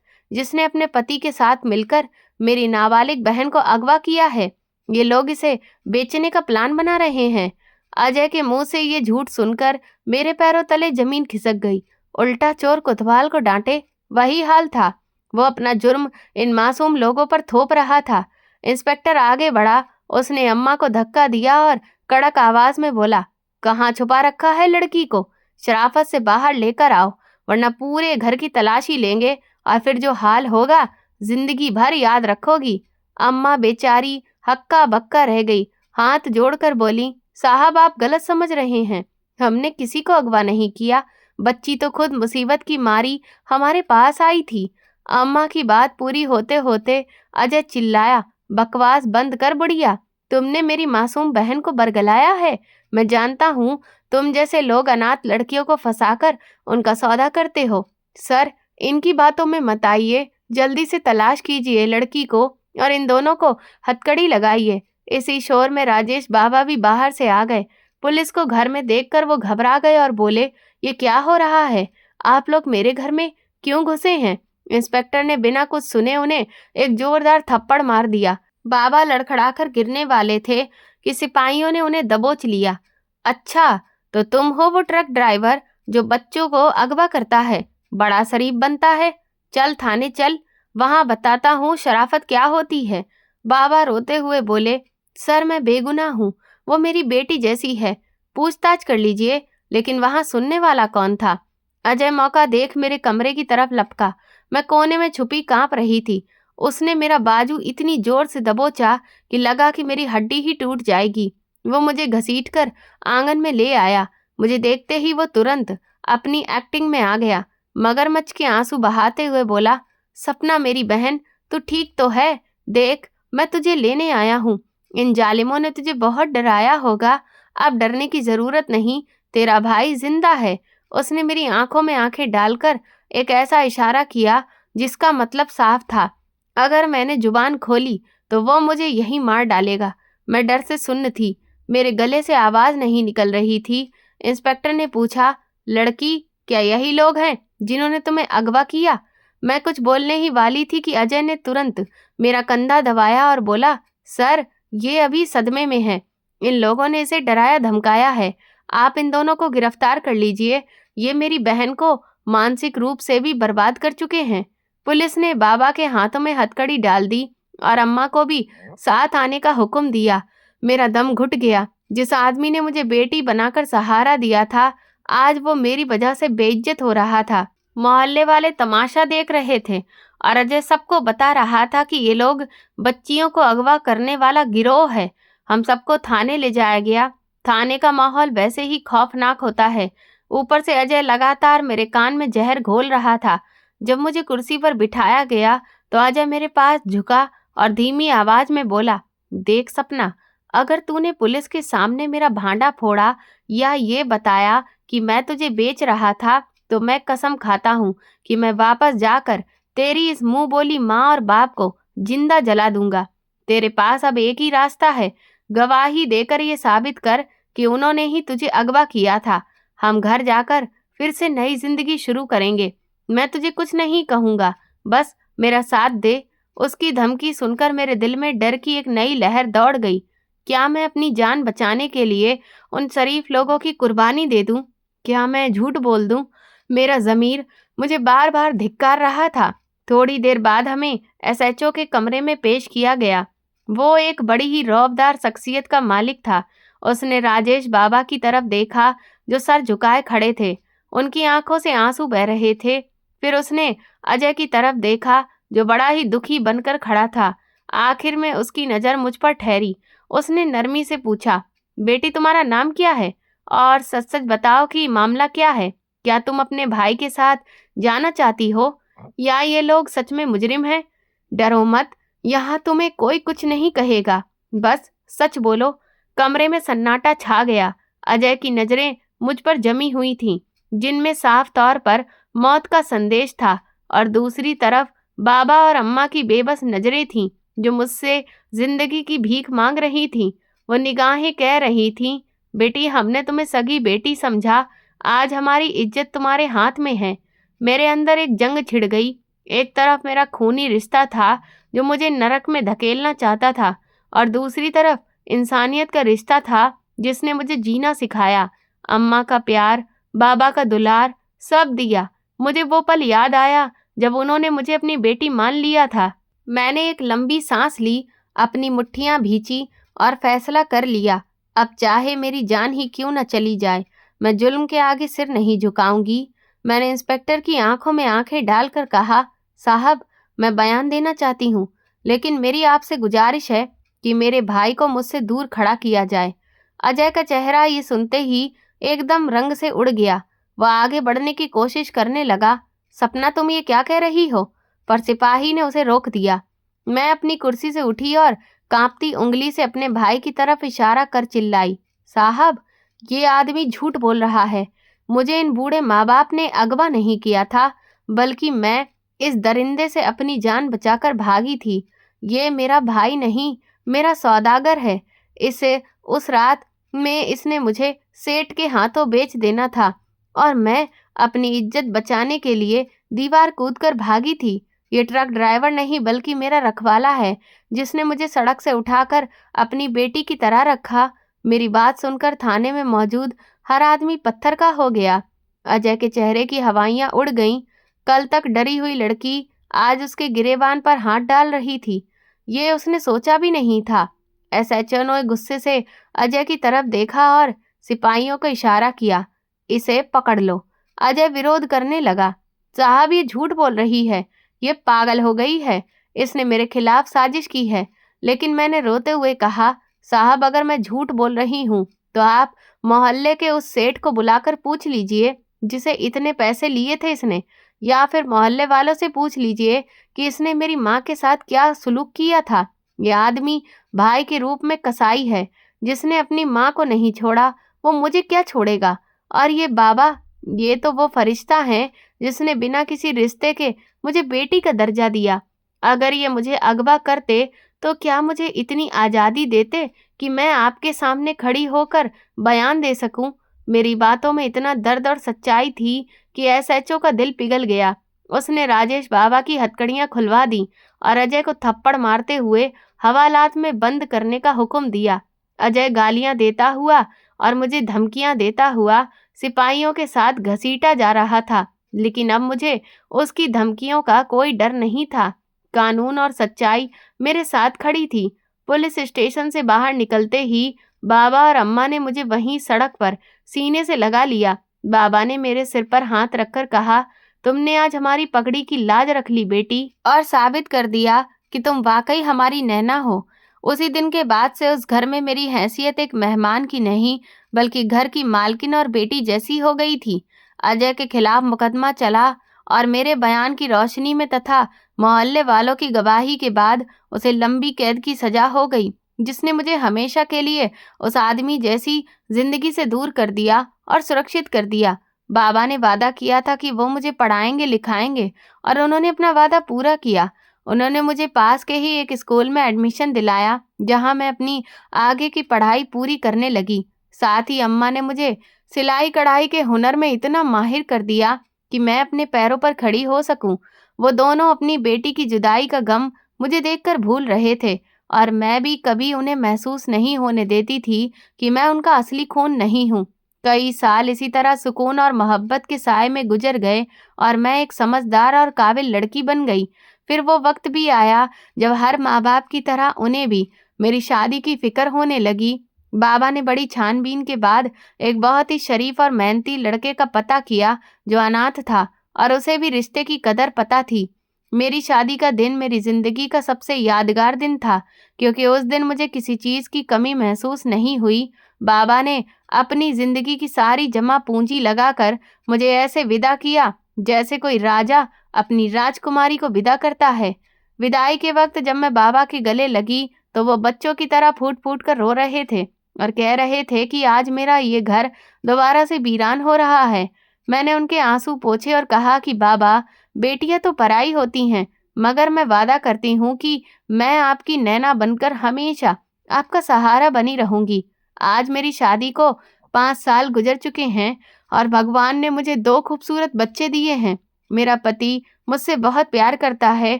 जिसने अपने पति के साथ मिलकर मेरी नाबालिग बहन को अगवा किया है। ये लोग इसे बेचने का प्लान बना रहे हैं। अजय के मुंह से ये झूठ सुनकर मेरे पैरों तले जमीन खिसक गई। उल्टा चोर कोतवाल को डांटे वही हाल था। वो अपना जुर्म इन मासूम लोगों पर थोप रहा था। इंस्पेक्टर आगे बढ़ा, उसने अम्मा को धक्का दिया और कड़क आवाज में बोला, कहाँ छुपा रखा है लड़की को? शराफत से बाहर लेकर आओ, वरना पूरे घर की तलाशी लेंगे और फिर जो हाल होगा जिंदगी भर याद रखोगी। अम्मा बेचारी हक्का बक्का रह गई, हाथ जोड़कर बोली, साहब आप गलत समझ रहे हैं, हमने किसी को अगवा नहीं किया, बच्ची तो खुद मुसीबत की मारी हमारे पास आई थी। अम्मा की बात पूरी होते होते अजय चिल्लाया, बकवास बंद कर बुढ़िया, तुमने मेरी मासूम बहन को बरगलाया है। मैं जानता हूँ तुम जैसे लोग अनाथ लड़कियों को फंसाकर उनका सौदा करते हो। सर, इनकी बातों में मत आइए, जल्दी से तलाश कीजिए लड़की को और इन दोनों को हथकड़ी लगाइए। इसी शोर में राजेश बाबा भी बाहर से आ गए। पुलिस को घर में देखकर वो घबरा गए और बोले, ये क्या हो रहा है? आप लोग मेरे घर में क्यों घुसे हैं? इंस्पेक्टर ने बिना कुछ सुने उन्हें एक जोरदार थप्पड़ मार दिया। बाबा लड़खड़ाकर गिरने वाले थे कि सिपाहियों ने उन्हें दबोच लिया। अच्छा, तो तुम हो वो ट्रक ड्राइवर जो बच्चों को अगवा करता है? बड़ा शरीफ बनता है। चल थाने चल, वहां बताता हूँ शराफत क्या होती है। बाबा रोते हुए बोले, सर मैं बेगुनाह हूँ, वो मेरी बेटी जैसी है, पूछताछ कर लीजिए। लेकिन वहां सुनने वाला कौन था? अजय मौका देख मेरे कमरे की तरफ लपका। मैं कोने में छुपी कांप रही थी। उसने मेरा बाजू इतनी जोर से दबोचा कि लगा कि मेरी हड्डी ही टूट जाएगी। वो मुझे घसीटकर आंगन में ले आया। मुझे देखते ही वो तुरंत अपनी एक्टिंग में आ गया। मगरमच्छ के आंसू बहाते हुए बोला, सपना मेरी बहन, तू ठीक तो है? देख, मैं तुझे लेने आया हूँ। इन जालिमों ने तुझे बहुत डराया होगा, अब डरने की जरूरत नहीं, तेरा भाई जिंदा है। उसने मेरी आंखों में आंखें डालकर एक ऐसा इशारा किया जिसका मतलब साफ था, अगर मैंने जुबान खोली तो वो मुझे यहीं मार डालेगा। मैं डर से सुन्न थी, मेरे गले से आवाज नहीं निकल रही थी। इंस्पेक्टर ने पूछा, लड़की, क्या यही लोग हैं जिन्होंने तुम्हें अगवा किया? मैं कुछ बोलने ही वाली थी कि अजय ने तुरंत मेरा कंधा दबाया और बोला, सर ये अभी सदमे में है, इन लोगों ने इसे डराया धमकाया है, आप इन दोनों को गिरफ्तार कर लीजिए, ये मेरी बहन को मानसिक रूप से भी बर्बाद कर चुके हैं। पुलिस ने बाबा के हाथों में हथकड़ी डाल दी और अम्मा को भी साथ आने का हुक्म दिया। मेरा दम घुट गया। जिस आदमी ने मुझे बेटी बनाकर सहारा दिया था, आज वो मेरी वजह से बेइज्जत हो रहा था। मोहल्ले वाले तमाशा देख रहे थे और अजय सबको बता रहा था कि ये लोग बच्चियों को अगवा करने वाला गिरोह है। हम सबको थाने ले जाया गया। थाने का माहौल वैसे ही खौफनाक होता है, ऊपर से अजय लगातार मेरे कान में जहर घोल रहा था। जब मुझे कुर्सी पर बिठाया गया तो अजय मेरे पास झुका और धीमी आवाज में बोला, देख सपना, अगर तूने पुलिस के सामने मेरा भांडा फोड़ा या ये बताया कि मैं तुझे बेच रहा था, तो मैं कसम खाता हूँ कि मैं वापस जाकर तेरी इस मुंह बोली माँ और बाप को जिंदा जला दूंगा। तेरे पास अब एक ही रास्ता है, गवाही देकर ये साबित कर कि उन्होंने ही तुझे अगवा किया था। हम घर जाकर फिर से नई जिंदगी शुरू करेंगे। मैं तुझे कुछ नहीं कहूंगा, बस मेरा साथ दे। उसकी धमकी सुनकर मेरे दिल में डर की एक नई लहर दौड़ गई। क्या मैं अपनी जान बचाने के लिए उन शरीफ लोगों की कुर्बानी दे दूं? क्या मैं झूठ बोल दूं? मेरा ज़मीर मुझे बार बार धिक्कार रहा था। थोड़ी देर बाद हमें एसएचओ के कमरे में पेश किया गया। वो एक बड़ी ही रौबदार शख्सियत का मालिक था। उसने राजेश बाबा की तरफ देखा जो सर झुकाए खड़े थे। उनकी आंखों से आंसू बह रहे थे। फिर उसने अजय की तरफ देखा जो बड़ा ही दुखी बनकर खड़ा था। आखिर में उसकी नज़र मुझ पर ठहरी। उसने नरमी से पूछा, बेटी तुम्हारा नाम क्या है? और सच सच बताओ कि मामला क्या है? क्या तुम अपने भाई के साथ जाना चाहती हो या ये लोग सच में मुजरिम हैं? डरो मत, यहाँ तुम्हें कोई कुछ नहीं कहेगा, बस सच बोलो। कमरे में सन्नाटा छा गया। अजय की नजरें मुझ पर जमी हुई थीं, जिनमें साफ तौर पर मौत का संदेश था, और दूसरी तरफ बाबा और अम्मा की बेबस नजरें थीं जो मुझसे जिंदगी की भीख मांग रही थीं। वो निगाहें कह रही थीं, बेटी हमने तुम्हें सगी बेटी समझा, आज हमारी इज्जत तुम्हारे हाथ में है। मेरे अंदर एक जंग छिड़ गई। एक तरफ मेरा खूनी रिश्ता था जो मुझे नरक में धकेलना चाहता था, और दूसरी तरफ इंसानियत का रिश्ता था जिसने मुझे जीना सिखाया। अम्मा का प्यार, बाबा का दुलार, सब दिया। मुझे वो पल याद आया जब उन्होंने मुझे अपनी बेटी मान लिया था। मैंने एक लंबी सांस ली, अपनी मुट्ठियां भींची और फैसला कर लिया, अब चाहे मेरी जान ही क्यों न चली जाए, मैं जुल्म के आगे सिर नहीं झुकाऊंगी। मैंने इंस्पेक्टर की आंखों में आंखें डालकर कहा, साहब, मैं बयान देना चाहती हूँ, लेकिन मेरी आपसे गुजारिश है कि मेरे भाई को मुझसे दूर खड़ा किया जाए। अजय का चेहरा ये सुनते ही एकदम रंग से उड़ गया। वह आगे बढ़ने की कोशिश करने लगा। सपना, तुम ये क्या कह रही हो? पर सिपाही ने उसे रोक दिया। मैं अपनी कुर्सी से उठी और कांपती उंगली से अपने भाई की तरफ इशारा कर चिल्लाई, साहब, ये आदमी झूठ बोल रहा है। मुझे इन बूढ़े माँ बाप ने अगवा नहीं किया था, बल्कि मैं इस दरिंदे से अपनी जान बचाकर भागी थी। ये मेरा भाई नहीं, मेरा सौदागर है। इसे उस रात में इसने मुझे सेठ के हाथों बेच देना था और मैं अपनी इज्जत बचाने के लिए दीवार कूदकर भागी थी। ये ट्रक ड्राइवर नहीं बल्कि मेरा रखवाला है, जिसने मुझे सड़क से उठाकर अपनी बेटी की तरह रखा। मेरी बात सुनकर थाने में मौजूद हर आदमी पत्थर का हो गया। अजय के चेहरे की हवाइयां उड़ गईं। कल तक डरी हुई लड़की आज उसके गिरेबान पर हाथ डाल रही थी। ये उसने सोचा भी नहीं था। एसएचओ ने गुस्से से अजय की तरफ देखा और सिपाहियों को इशारा किया, इसे पकड़ लो। अजय विरोध करने लगा, साहब, ये झूठ बोल रही है, ये पागल हो गई है, इसने मेरे खिलाफ साजिश की है। लेकिन मैंने रोते हुए कहा, साहब, अगर मैं झूठ बोल रही हूँ तो आप मोहल्ले के उस सेठ को बुलाकर पूछ लीजिए जिसे इतने पैसे लिए थे इसने, या फिर मोहल्ले वालों से पूछ लीजिए कि इसने मेरी माँ के साथ क्या सुलूक किया था। यह आदमी भाई के रूप में कसाई है, जिसने अपनी माँ को नहीं छोड़ा, वो मुझे क्या छोड़ेगा। और ये बाबा, ये तो वो फरिश्ता है जिसने बिना किसी रिश्ते के मुझे बेटी का दर्जा दिया। अगर ये मुझे अगवा करते तो क्या मुझे इतनी आज़ादी देते कि मैं आपके सामने खड़ी होकर बयान दे सकूं। मेरी बातों में इतना दर्द और सच्चाई थी कि एसएचओ का दिल पिघल गया। उसने राजेश बाबा की हथकड़ियां खुलवा दी और अजय को थप्पड़ मारते हुए हवालात में बंद करने का हुक्म दिया। अजय गालियां देता हुआ और मुझे धमकियां देता हुआ सिपाहियों के साथ घसीटा जा रहा था, लेकिन अब मुझे उसकी धमकियों का कोई डर नहीं था। कानून और सच्चाई मेरे साथ खड़ी थी। पुलिस स्टेशन से बाहर निकलते ही बाबा और अम्मा ने मुझे वहीं सड़क पर सीने से लगा लिया। बाबा ने मेरे सिर पर हाथ रखकर कहा, तुमने आज हमारी पगड़ी की लाज रख ली बेटी, और साबित कर दिया कि तुम वाकई हमारी नैना हो। उसी दिन के बाद से उस घर में मेरी हैसियत एक मेहमान की नहीं, बल्कि घर की मालकिन और बेटी जैसी हो गई थी। अजय के खिलाफ मुकदमा चला और मेरे बयान की रोशनी में तथा मोहल्ले वालों की गवाही के बाद उसे लंबी कैद की सजा हो गई, जिसने मुझे हमेशा के लिए उस आदमी जैसी जिंदगी से दूर कर दिया और सुरक्षित कर दिया। बाबा ने वादा किया था कि वो मुझे पढ़ाएंगे लिखाएंगे, और उन्होंने अपना वादा पूरा किया। उन्होंने मुझे पास के ही एक स्कूल में एडमिशन दिलाया, जहां मैं अपनी आगे की पढ़ाई पूरी करने लगी। साथ ही अम्मा ने मुझे सिलाई कढ़ाई के हुनर में इतना माहिर कर दिया कि मैं अपने पैरों पर खड़ी हो सकूं। वो दोनों अपनी बेटी की जुदाई का गम मुझे देखकर भूल रहे थे, और मैं भी कभी उन्हें महसूस नहीं होने देती थी कि मैं उनका असली खून नहीं हूँ। कई साल इसी तरह सुकून और मोहब्बत के साए में गुजर गए और मैं एक समझदार और काबिल लड़की बन गई। फिर वो वक्त भी आया जब हर माँ बाप की तरह उन्हें भी मेरी शादी की फिक्र होने लगी। बाबा ने बड़ी छानबीन के बाद एक बहुत ही शरीफ और मेहनती लड़के का पता किया जो अनाथ था, और उसे भी रिश्ते की कदर पता थी। मेरी शादी का दिन मेरी जिंदगी का सबसे यादगार दिन था, क्योंकि उस दिन मुझे किसी चीज की कमी महसूस नहीं हुई। बाबा ने अपनी जिंदगी की सारी जमा पूंजी लगाकर मुझे ऐसे विदा किया जैसे कोई राजा अपनी राजकुमारी को विदा करता है। विदाई के वक्त जब मैं बाबा के गले लगी तो वो बच्चों की तरह फूट फूट कर रो रहे थे और कह रहे थे कि आज मेरा ये घर दोबारा से वीरान हो रहा है। मैंने उनके आंसू पोंछे और कहा कि बाबा, बेटियां तो पराई होती हैं, मगर मैं वादा करती हूँ कि मैं आपकी नैना बनकर हमेशा आपका सहारा बनी रहूंगी। आज मेरी शादी को 5 साल गुजर चुके हैं और भगवान ने मुझे 2 खूबसूरत बच्चे दिए हैं। मेरा पति मुझसे बहुत प्यार करता है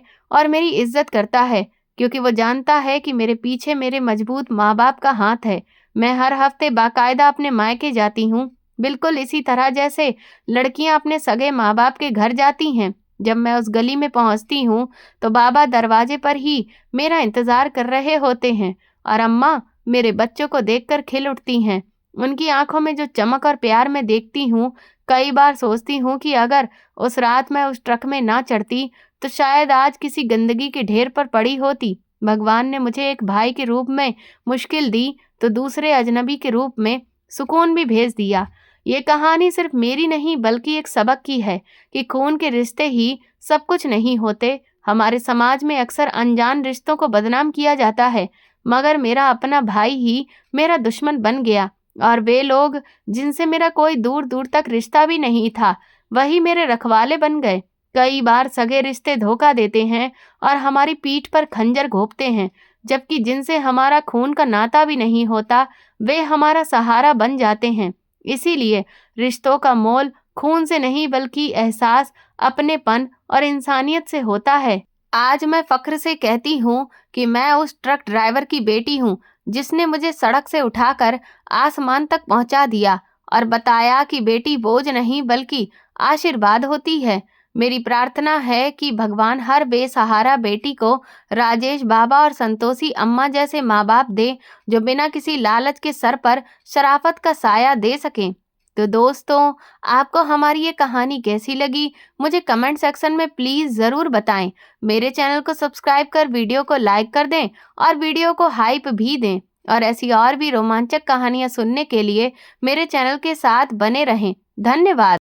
और मेरी इज्जत करता है, क्योंकि वो जानता है कि मेरे पीछे मेरे मजबूत माँ बाप का हाथ है। मैं हर हफ्ते बाकायदा अपने मायके जाती हूँ, बिल्कुल इसी तरह जैसे लड़कियां अपने सगे माँ बाप के घर जाती हैं। जब मैं उस गली में पहुंचती हूँ तो बाबा दरवाजे पर ही मेरा इंतजार कर रहे होते हैं और अम्मा मेरे बच्चों को देखकर खिल उठती हैं। उनकी आंखों में जो चमक और प्यार मैं देखती हूँ, कई बार सोचती हूँ कि अगर उस रात मैं उस ट्रक में ना चढ़ती तो शायद आज किसी गंदगी के ढेर पर पड़ी होती। भगवान ने मुझे एक भाई के रूप में मुश्किल दी तो दूसरे अजनबी के रूप में सुकून भी भेज दिया। ये कहानी सिर्फ मेरी नहीं बल्कि एक सबक की है कि खून के रिश्ते ही सब कुछ नहीं होते। हमारे समाज में अक्सर अनजान रिश्तों को बदनाम किया जाता है, मगर मेरा अपना भाई ही मेरा दुश्मन बन गया और वे लोग जिनसे मेरा कोई दूर दूर तक रिश्ता भी नहीं था, वही मेरे रखवाले बन गए। कई बार सगे रिश्ते धोखा देते हैं और हमारी पीठ पर खंजर घोंपते हैं, जबकि जिनसे हमारा खून का नाता भी नहीं होता, वे हमारा सहारा बन जाते हैं। इसीलिए रिश्तों का मोल खून से नहीं बल्कि एहसास, अपनेपन और इंसानियत से होता है। आज मैं फख्र से कहती हूँ कि मैं उस ट्रक ड्राइवर की बेटी हूँ जिसने मुझे सड़क से उठाकर आसमान तक पहुंचा दिया और बताया कि बेटी बोझ नहीं बल्कि आशीर्वाद होती है। मेरी प्रार्थना है कि भगवान हर बेसहारा बेटी को राजेश बाबा और संतोषी अम्मा जैसे माँ बाप दे, जो बिना किसी लालच के सर पर शराफत का साया दे सकें। तो दोस्तों, आपको हमारी ये कहानी कैसी लगी, मुझे कमेंट सेक्शन में प्लीज़ ज़रूर बताएं। मेरे चैनल को सब्सक्राइब कर वीडियो को लाइक कर दें और वीडियो को हाइप भी दें। और ऐसी और भी रोमांचक कहानियाँ सुनने के लिए मेरे चैनल के साथ बने रहें। धन्यवाद।